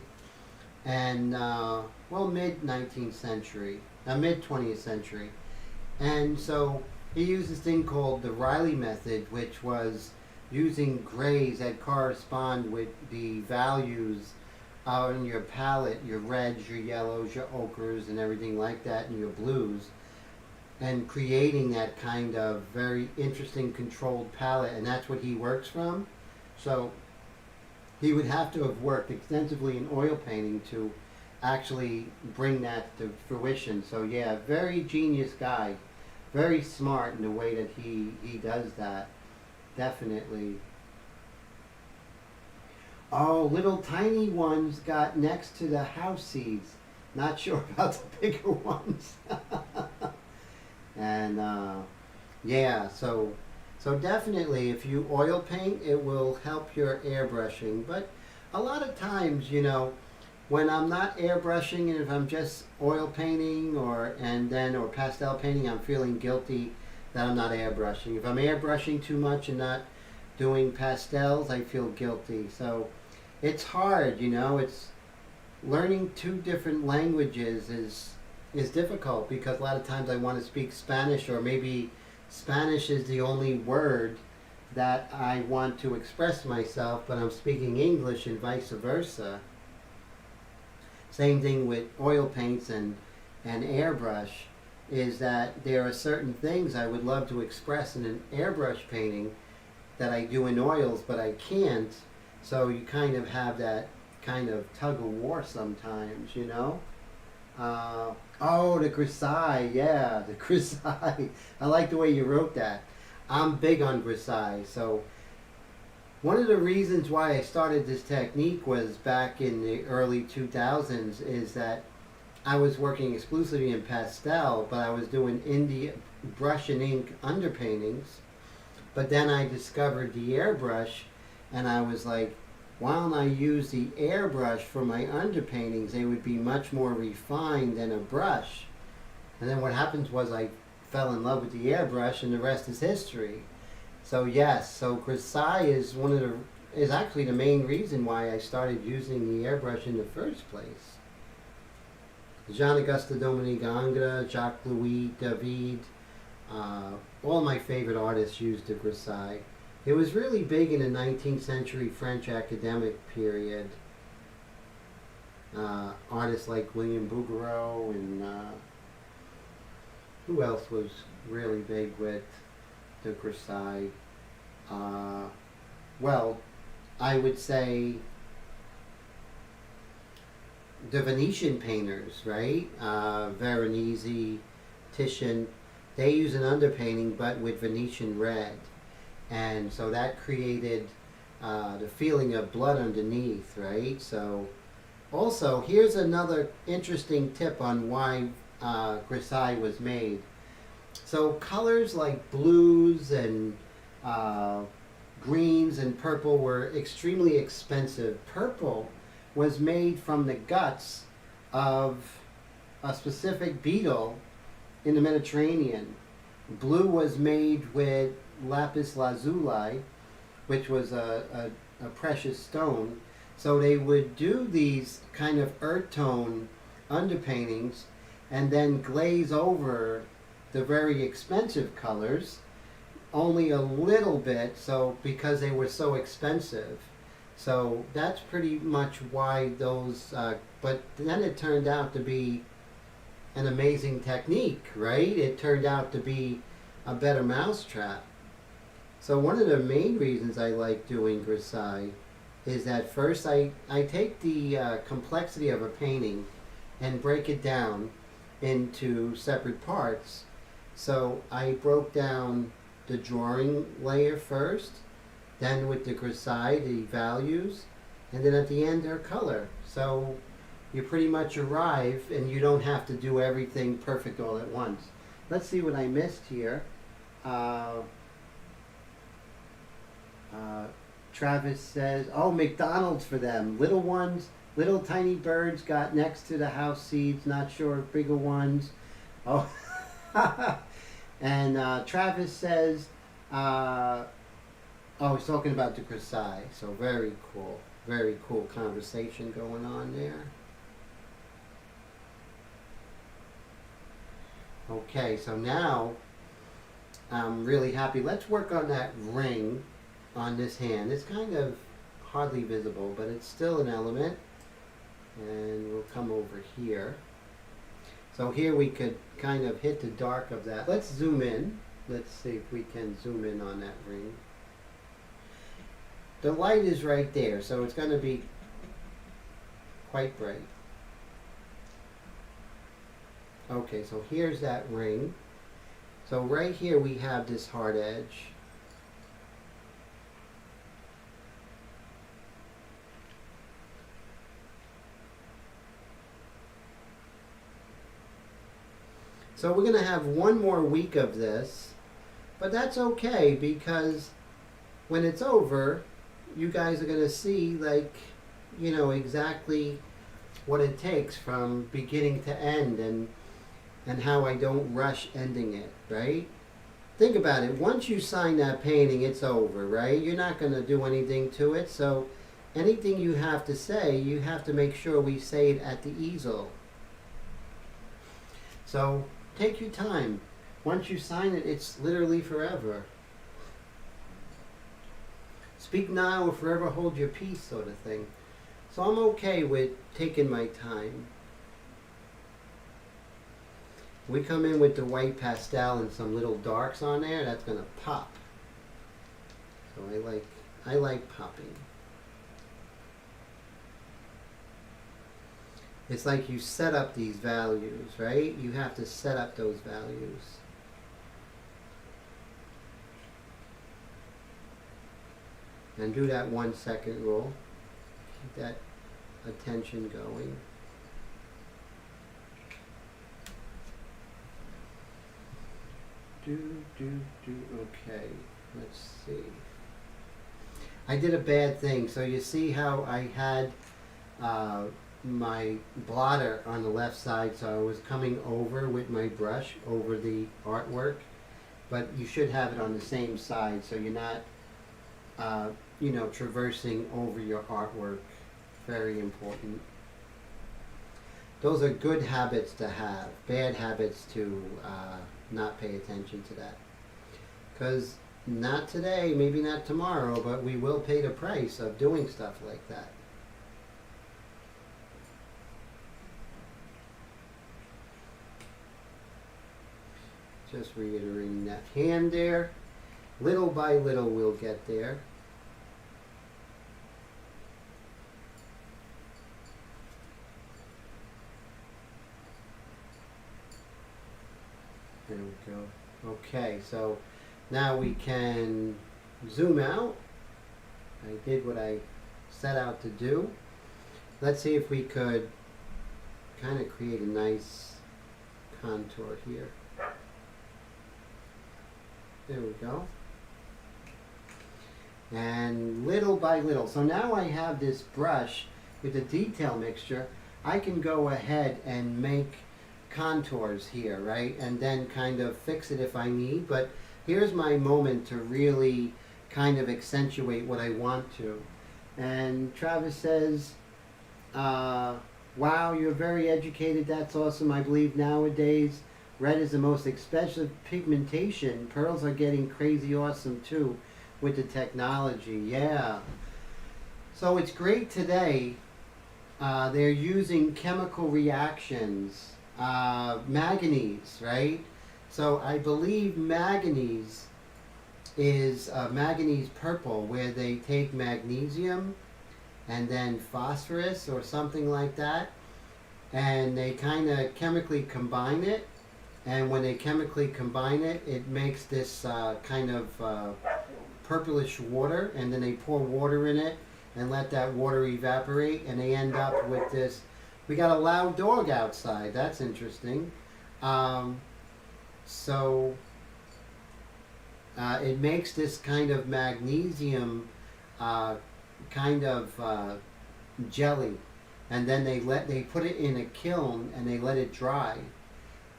S1: And, mid 19th century, mid 20th century. And so he used this thing called the Riley method, which was using grays that correspond with the values on your palette, your reds, your yellows, your ochres, and everything like that, and your blues, and creating that kind of very interesting controlled palette, and that's what he works from. So he would have to have worked extensively in oil painting to actually bring that to fruition. So yeah, very genius guy, very smart in the way that he does that, definitely. Oh, little tiny ones got next to the house seeds. Not sure about the bigger ones. And yeah, so definitely if you oil paint, it will help your airbrushing. But a lot of times, when I'm not airbrushing and if I'm just oil painting or pastel painting, I'm feeling guilty that I'm not airbrushing. If I'm airbrushing too much and not doing pastels, I feel guilty. So it's hard, it's learning two different languages is difficult because a lot of times I want to speak Spanish, or maybe Spanish is the only word that I want to express myself, but I'm speaking English and vice versa. Same thing with oil paints and airbrush, is that there are certain things I would love to express in an airbrush painting that I do in oils, but I can't. So you kind of have that kind of tug of war sometimes, the grisaille, yeah, the grisaille. I like the way you wrote that. I'm big on grisaille. So one of the reasons why I started this technique was back in the early 2000s is that I was working exclusively in pastel, but I was doing India brush and ink underpaintings. But then I discovered the airbrush, and I was like, why don't I use the airbrush for my underpaintings? They would be much more refined than a brush. And then what happened was I fell in love with the airbrush, and the rest is history. So yes, so grisaille is actually the main reason why I started using the airbrush in the first place. Jean-Auguste Dominique Ingres, Jacques-Louis David, all my favorite artists used the grisaille. It was really big in the 19th century French academic period. Artists like William Bouguereau and who else was really big with the grisaille? I would say the Venetian painters, right? Veronese, Titian, they use an underpainting but with Venetian red. And so that created the feeling of blood underneath, right? So also, here's another interesting tip on why grisaille was made. So colors like blues and greens and purple were extremely expensive. Purple was made from the guts of a specific beetle in the Mediterranean. Blue was made with lapis lazuli, which was a precious stone. So they would do these kind of earth tone underpaintings and then glaze over the very expensive colors only a little bit, so because they were so expensive. So that's pretty much why those, but then it turned out to be an amazing technique, right? It turned out to be a better mousetrap. So one of the main reasons I like doing grisaille is that first I take the complexity of a painting and break it down into separate parts. So I broke down the drawing layer first, then with the grisaille, the values, and then at the end their color. So you pretty much arrive and you don't have to do everything perfect all at once. Let's see what I missed here. Travis says, oh, McDonald's for them. Little ones, little tiny birds got next to the house seeds, not sure if bigger ones. Oh, and Travis says, oh, he's talking about the grisaille. So very cool conversation going on there. Okay, so now I'm really happy. Let's work on that ring on this hand. It's kind of hardly visible, but it's still an element. And we'll come over here. So here we could kind of hit the dark of that. Let's zoom in. Let's see if we can zoom in on that ring. The light is right there, so it's going to be quite bright. Okay, so here's that ring. So right here we have this hard edge. So we're going to have one more week of this, but that's okay because when it's over, you guys are going to see, like, you know, exactly what it takes from beginning to end, and how I don't rush ending it, right? Think about it. Once you sign that painting, it's over, right? You're not going to do anything to it, so anything you have to say, you have to make sure we say it at the easel. So take your time. Once you sign it, it's literally forever. Speak now or forever hold your peace, sort of thing. So I'm okay with taking my time. We come in with the white pastel and some little darks on there, that's going to pop. So I like popping. It's like you set up these values, right? You have to set up those values. And do that 1 second rule. Keep that attention going. Okay, let's see. I did a bad thing. So you see how I had my blotter on the left side, so I was coming over with my brush over the artwork, but you should have it on the same side so you're not you know, traversing over your artwork. Very important. Those are good habits to have. Bad habits to not pay attention to that. Because not today, maybe not tomorrow, but we will pay the price of doing stuff like that. Just reiterating that hand there. Little by little we'll get there. There we go. Okay, so now we can zoom out. I did what I set out to do. Let's see if we could kind of create a nice contour here. There we go. And little by little. So now I have this brush with the detail mixture. I can go ahead and make contours here, right? And then kind of fix it if I need. But here's my moment to really kind of accentuate what I want to. And Travis says, wow, you're very educated. That's awesome. I believe nowadays red is the most expensive pigmentation. Pearls are getting crazy awesome too with the technology. Yeah. So it's great today. They're using chemical reactions. Manganese, right? So I believe manganese is manganese purple, where they take magnesium and then phosphorus or something like that, and they kind of chemically combine it, and when they chemically combine it, it makes this kind of purplish water, and then they pour water in it and let that water evaporate, and they end up with this. We got a loud dog outside. That's interesting. So it makes this kind of magnesium kind of jelly, and then they put it in a kiln and they let it dry.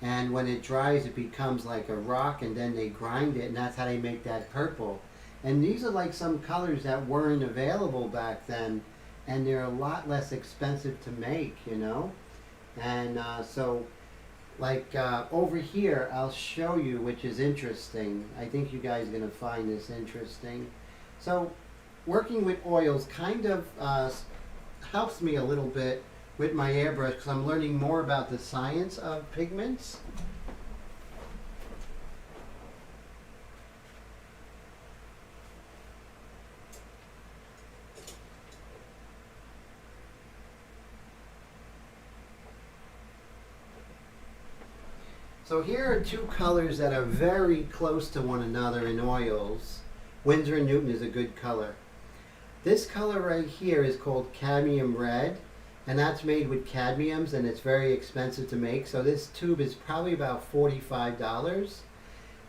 S1: And when it dries, it becomes like a rock, and then they grind it, and that's how they make that purple. And these are like some colors that weren't available back then, and they're a lot less expensive to make, you know. And so, like over here, I'll show you, which is interesting. I think you guys are going to find this interesting. So, working with oils kind of helps me a little bit with my airbrush, because I'm learning more about the science of pigments. So here are two colors that are very close to one another in oils. Winsor & Newton is a good color. This color right here is called cadmium red, and that's made with cadmiums, and it's very expensive to make. So this tube is probably about $45.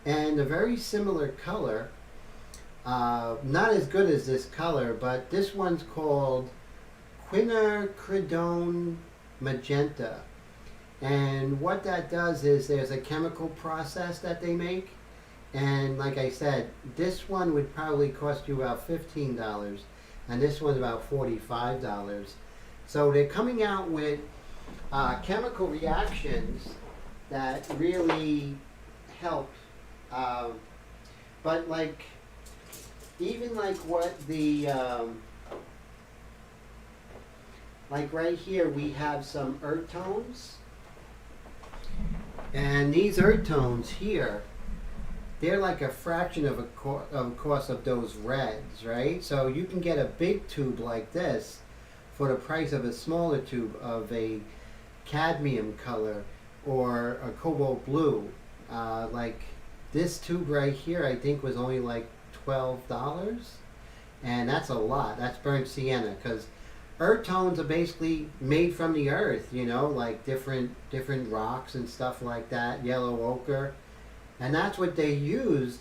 S1: And a very similar color, not as good as this color, but this one's called quinacridone magenta. And what that does is there's a chemical process that they make, and like I said, this one would probably cost you about $15, and this one's about $45. So they're coming out with chemical reactions that really help. But like, even like what the, like right here we have some earth tones. And these earth tones here, they're like a fraction of course of those reds, right? So you can get a big tube like this for the price of a smaller tube of a cadmium color or a cobalt blue. Like this tube right here, I think was only like $12, and that's a lot. That's burnt sienna, because earth tones are basically made from the earth, you know, like different rocks and stuff like that, yellow ochre, and that's what they used.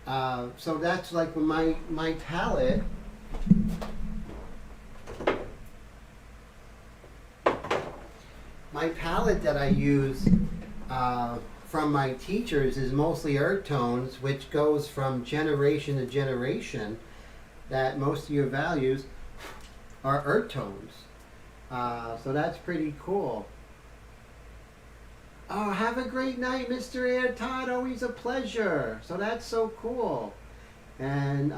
S1: So that's like my palette. My palette that I use from my teachers is mostly earth tones, which goes from generation to generation, that most of your values are earth tones. So that's pretty cool. Oh, have a great night, Mr. Air Todd. Always a pleasure. So that's so cool. And,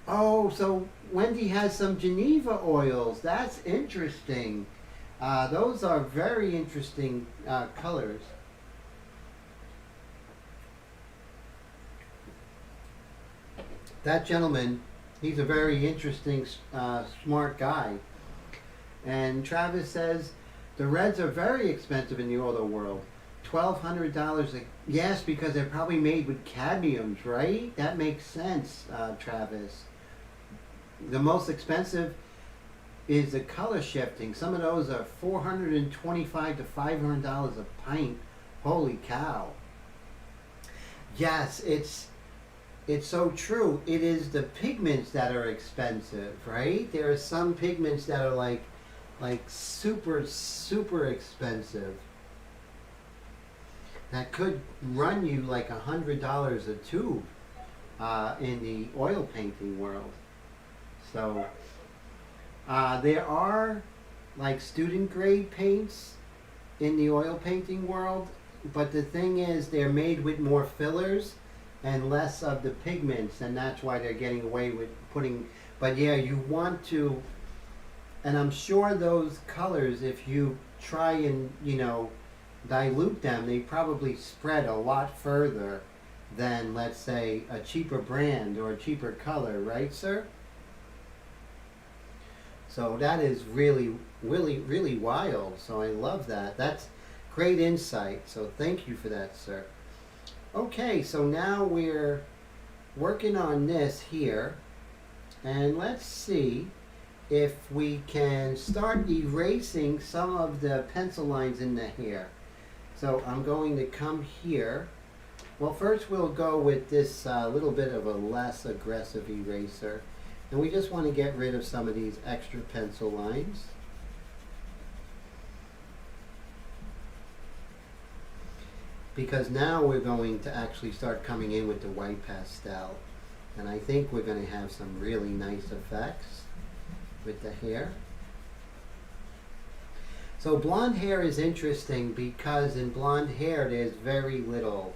S1: oh, so Wendy has some Geneva oils. That's interesting. Those are very interesting colors. That gentleman, he's a very interesting, smart guy. And Travis says, the reds are very expensive in the auto world. $1,200. Yes, because they're probably made with cadmiums, right? That makes sense, Travis. The most expensive is the color shifting. Some of those are $425 to $500 a pint. Holy cow. Yes, it's so true. It is the pigments that are expensive, right? There are some pigments that are like super, super expensive. That could run you like $100 a tube in the oil painting world. So there are like student grade paints in the oil painting world, but the thing is they're made with more fillers and less of the pigments, and that's why they're getting away with putting. But yeah, you want to, and I'm sure those colors, if you try and, you know, dilute them, they probably spread a lot further than, let's say, a cheaper brand or a cheaper color, right, sir? So that is really, really wild. So I love that. That's great insight. So thank you for that, sir. Okay, so now we're working on this here. And let's see if we can start erasing some of the pencil lines in the hair. So I'm going to come here. Well, first we'll go with this little bit of a less aggressive eraser. And we just want to get rid of some of these extra pencil lines. Because now we're going to actually start coming in with the white pastel. And I think we're going to have some really nice effects with the hair. So blonde hair is interesting because in blonde hair there's very little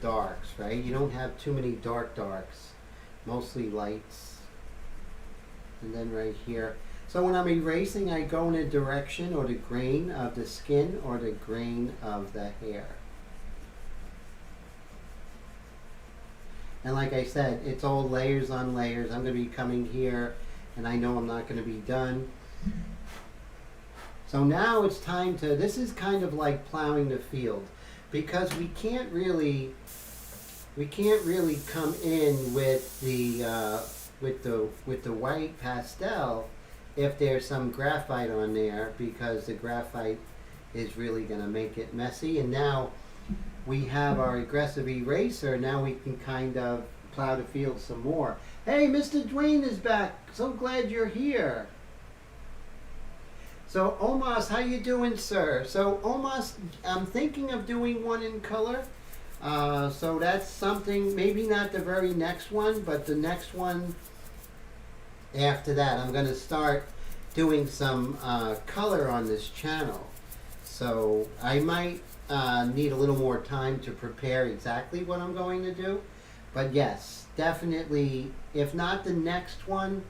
S1: darks, right? You don't have too many darks, mostly lights. And then right here. So when I'm erasing, I go in a direction or the grain of the skin or the grain of the hair. And like I said, it's all layers on layers. I'm going to be coming here, and I know I'm not going to be done. So now it's time to, this is kind of like plowing the field, because we can't really come in with the white pastel if there's some graphite on there, because the graphite is really going to make it messy. And now we have our aggressive eraser. Now we can kind of plow the field some more. Hey, Mr. Dwayne is back. So glad you're here. So Omas, how you doing, sir? So Omas, I'm thinking of doing one in color. So that's something, maybe not the very next one, but the next one after that. I'm going to start doing some color on this channel. So I might need a little more time to prepare exactly what I'm going to do. But yes, definitely, if not the next one,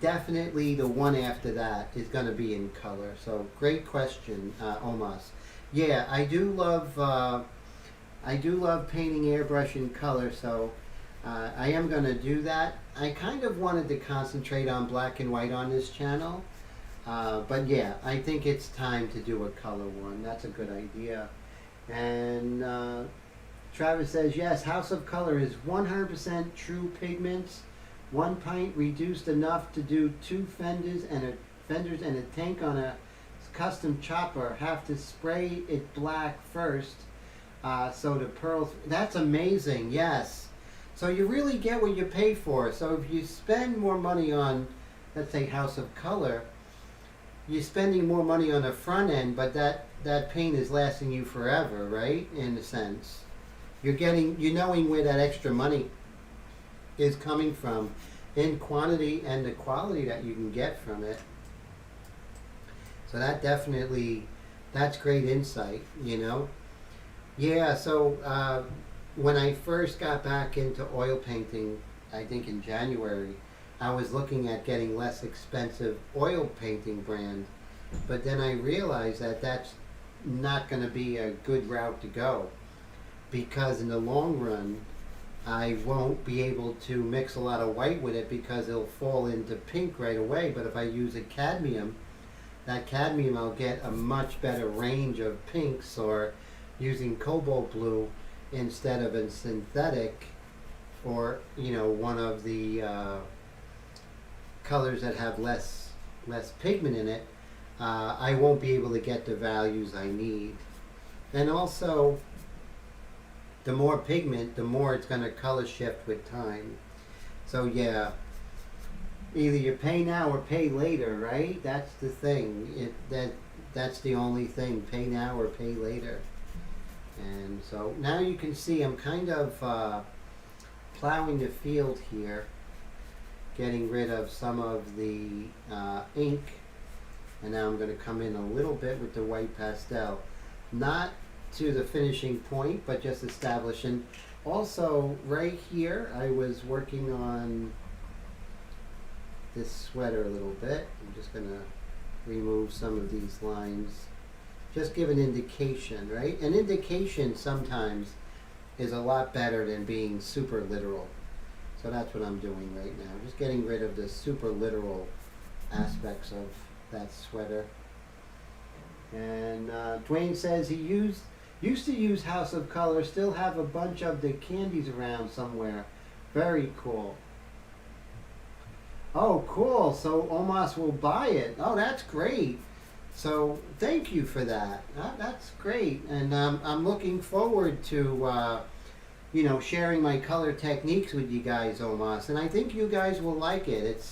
S1: definitely the one after that is going to be in color. So great question, Omas. Yeah, I do love painting airbrush in color, so I am going to do that. I kind of wanted to concentrate on black and white on this channel, but yeah, I think it's time to do a color one. That's a good idea. And Travis says, yes, House of Color is 100% true pigments. 1 pint reduced enough to do 2 fenders and a tank on a custom chopper. Have to spray it black first, so the pearls. That's amazing. Yes. So you really get what you pay for. So if you spend more money on, let's say, House of Color, you're spending more money on the front end, but that paint is lasting you forever, right? In a sense, you're knowing where that extra money is coming from in quantity and the quality that you can get from it. So that definitely, that's great insight, you know. Yeah, so when I first got back into oil painting, I think in January, I was looking at getting less expensive oil painting brand, but then I realized that that's not going to be a good route to go, because in the long run I won't be able to mix a lot of white with it because it'll fall into pink right away. But if I use a cadmium, that cadmium I'll get a much better range of pinks, or using cobalt blue instead of a synthetic, or one of the colors that have less pigment in it, I won't be able to get the values I need. And also, the more pigment, the more it's going to color shift with time. So yeah, either you pay now or pay later, right? That's the thing. That's the only thing. Pay now or pay later. And so now you can see I'm kind of plowing the field here, getting rid of some of the ink, and now I'm going to come in a little bit with the white pastel. Not to the finishing point, but just establishing. Also, right here, I was working on this sweater a little bit. I'm just going to remove some of these lines. Just give an indication, right? An indication sometimes is a lot better than being super literal. So that's what I'm doing right now. Just getting rid of the super literal aspects of that sweater. And Dwayne says he used to use House of Color, still have a bunch of the candies around somewhere. Very cool. Oh, cool. So Omos will buy it. Oh, that's great. So thank you for that. That's great. And I'm looking forward to, sharing my color techniques with you guys, Omos. And I think you guys will like it.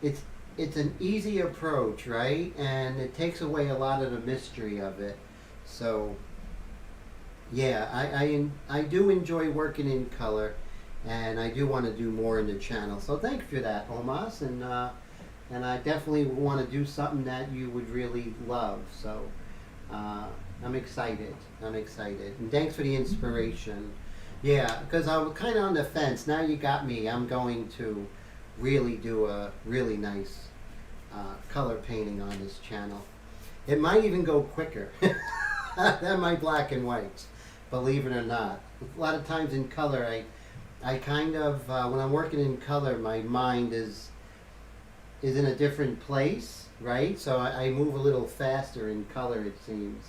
S1: It's an easy approach, right? And it takes away a lot of the mystery of it. So, yeah, I do enjoy working in color, and I do want to do more in the channel. So thank you for that, Omos, and I definitely want to do something that you would really love. So I'm excited. And thanks for the inspiration. Yeah, because I was kind of on the fence. Now you got me. I'm going to really do a really nice color painting on this channel. It might even go quicker than my black and whites, believe it or not. A lot of times in color, I kind of, when I'm working in color, my mind is in a different place, right? So I move a little faster in color, it seems.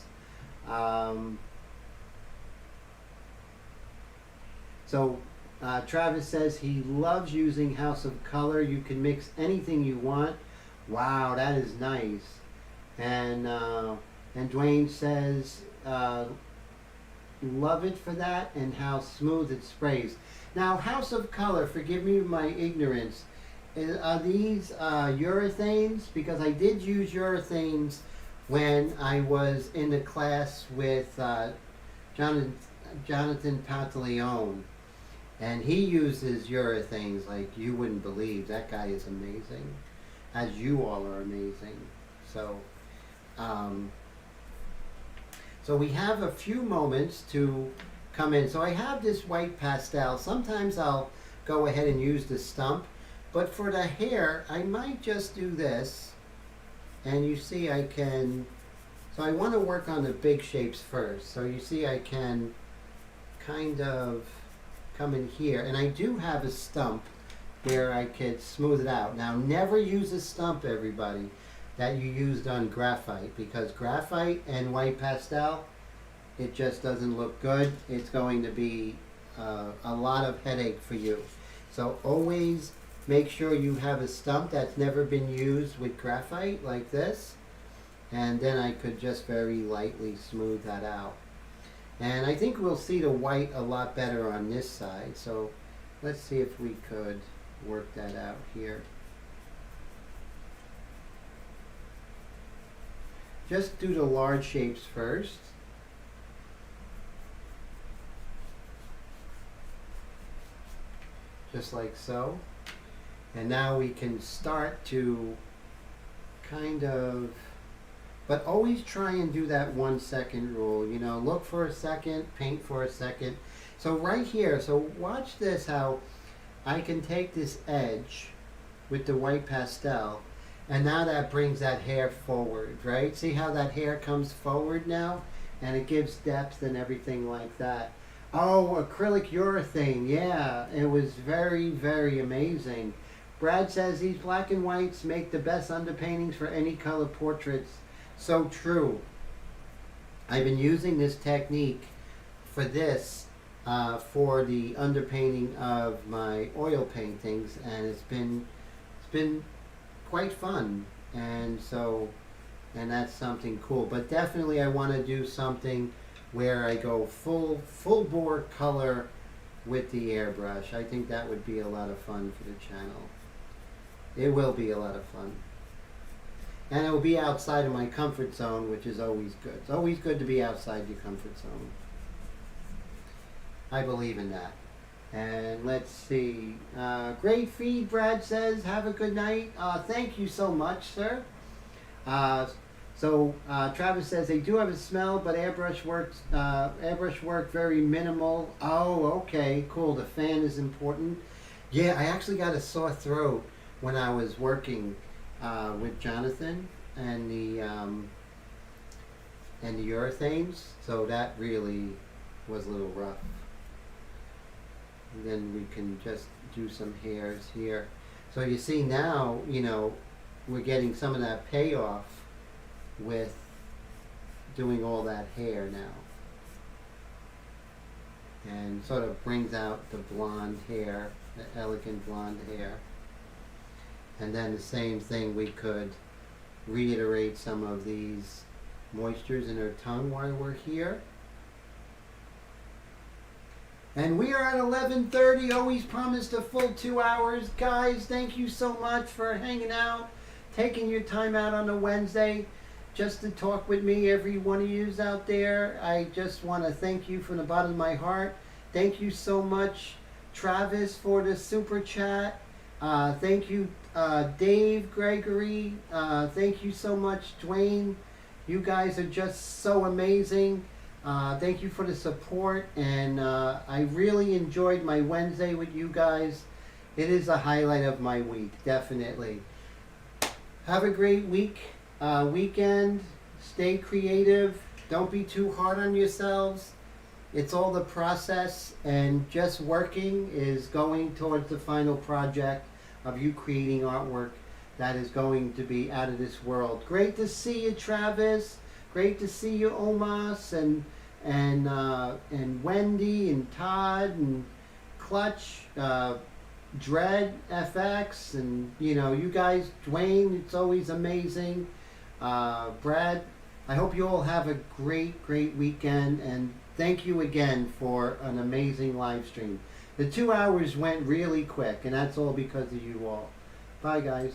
S1: Travis says he loves using House of Color. You can mix anything you want. Wow, that is nice. And Dwayne says love it for that and how smooth it sprays. Now, House of Color, forgive me my ignorance. Are these urethanes? Because I did use urethanes when I was in the class with Jonathan Pantaleone. And he uses urethanes like you wouldn't believe. That guy is amazing, as you all are amazing. So, so we have a few moments to come in. So I have this white pastel. Sometimes I'll go ahead and use the stump, but for the hair, I might just do this. And you see I can, so I want to work on the big shapes first. So you see I can kind of come in here, and I do have a stump where I could smooth it out. Now, never use a stump, everybody, that you used on graphite, because graphite and white pastel, it just doesn't look good. It's going to be a lot of headache for you. So always make sure you have a stump that's never been used with graphite like this, and then I could just very lightly smooth that out. And I think we'll see the white a lot better on this side. So let's see if we could work that out here. Just do the large shapes first. Just like so. And now we can start to kind of, but always try and do that 1 second rule. You know, look for a second, paint for a second. So right here, so watch this, how I can take this edge with the white pastel, and now that brings that hair forward, right? See how that hair comes forward now? And it gives depth and everything like that. Oh, acrylic urethane, yeah, it was very, very amazing. Brad says these black and whites make the best underpaintings for any color portraits. So true. I've been using this technique for this, for the underpainting of my oil paintings, and it's been quite fun. And so, and that's something cool. But definitely I want to do something where I go full bore color with the airbrush. I think that would be a lot of fun for the channel. It will be a lot of fun. And it will be outside of my comfort zone, which is always good. It's always good to be outside your comfort zone. I believe in that. And let's see. Great feed, Brad says. Have a good night. Thank you so much, sir. Travis says they do have a smell, but airbrush work very minimal. Oh, okay, cool. The fan is important. Yeah, I actually got a sore throat when I was working with Jonathan and the urethanes, so that really was a little rough. And then we can just do some hairs here. So you see now, you know, we're getting some of that payoff with doing all that hair now. And sort of brings out the blonde hair, the elegant blonde hair. And then the same thing, we could reiterate some of these moistures in her tongue while we're here. And we are at 11:30, always promised a full 2 hours. Guys, thank you so much for hanging out, taking your time out on a Wednesday just to talk with me, every one of yous out there. I just want to thank you from the bottom of my heart. Thank you so much, Travis, for the super chat. Thank you, Dave, Gregory. Thank you so much, Dwayne. You guys are just so amazing. Thank you for the support, and I really enjoyed my Wednesday with you guys. It is a highlight of my week, definitely. Have a great weekend. Stay creative. Don't be too hard on yourselves. It's all the process, and just working is going towards the final project of you creating artwork that is going to be out of this world. Great to see you, Travis. Great to see you, Omas, and Wendy, and Todd, and Clutch, Dread FX, and you know, you guys, Dwayne. It's always amazing. Brad, I hope you all have a great weekend, and thank you again for an amazing live stream. The 2 hours went really quick, and that's all because of you all. Bye, guys.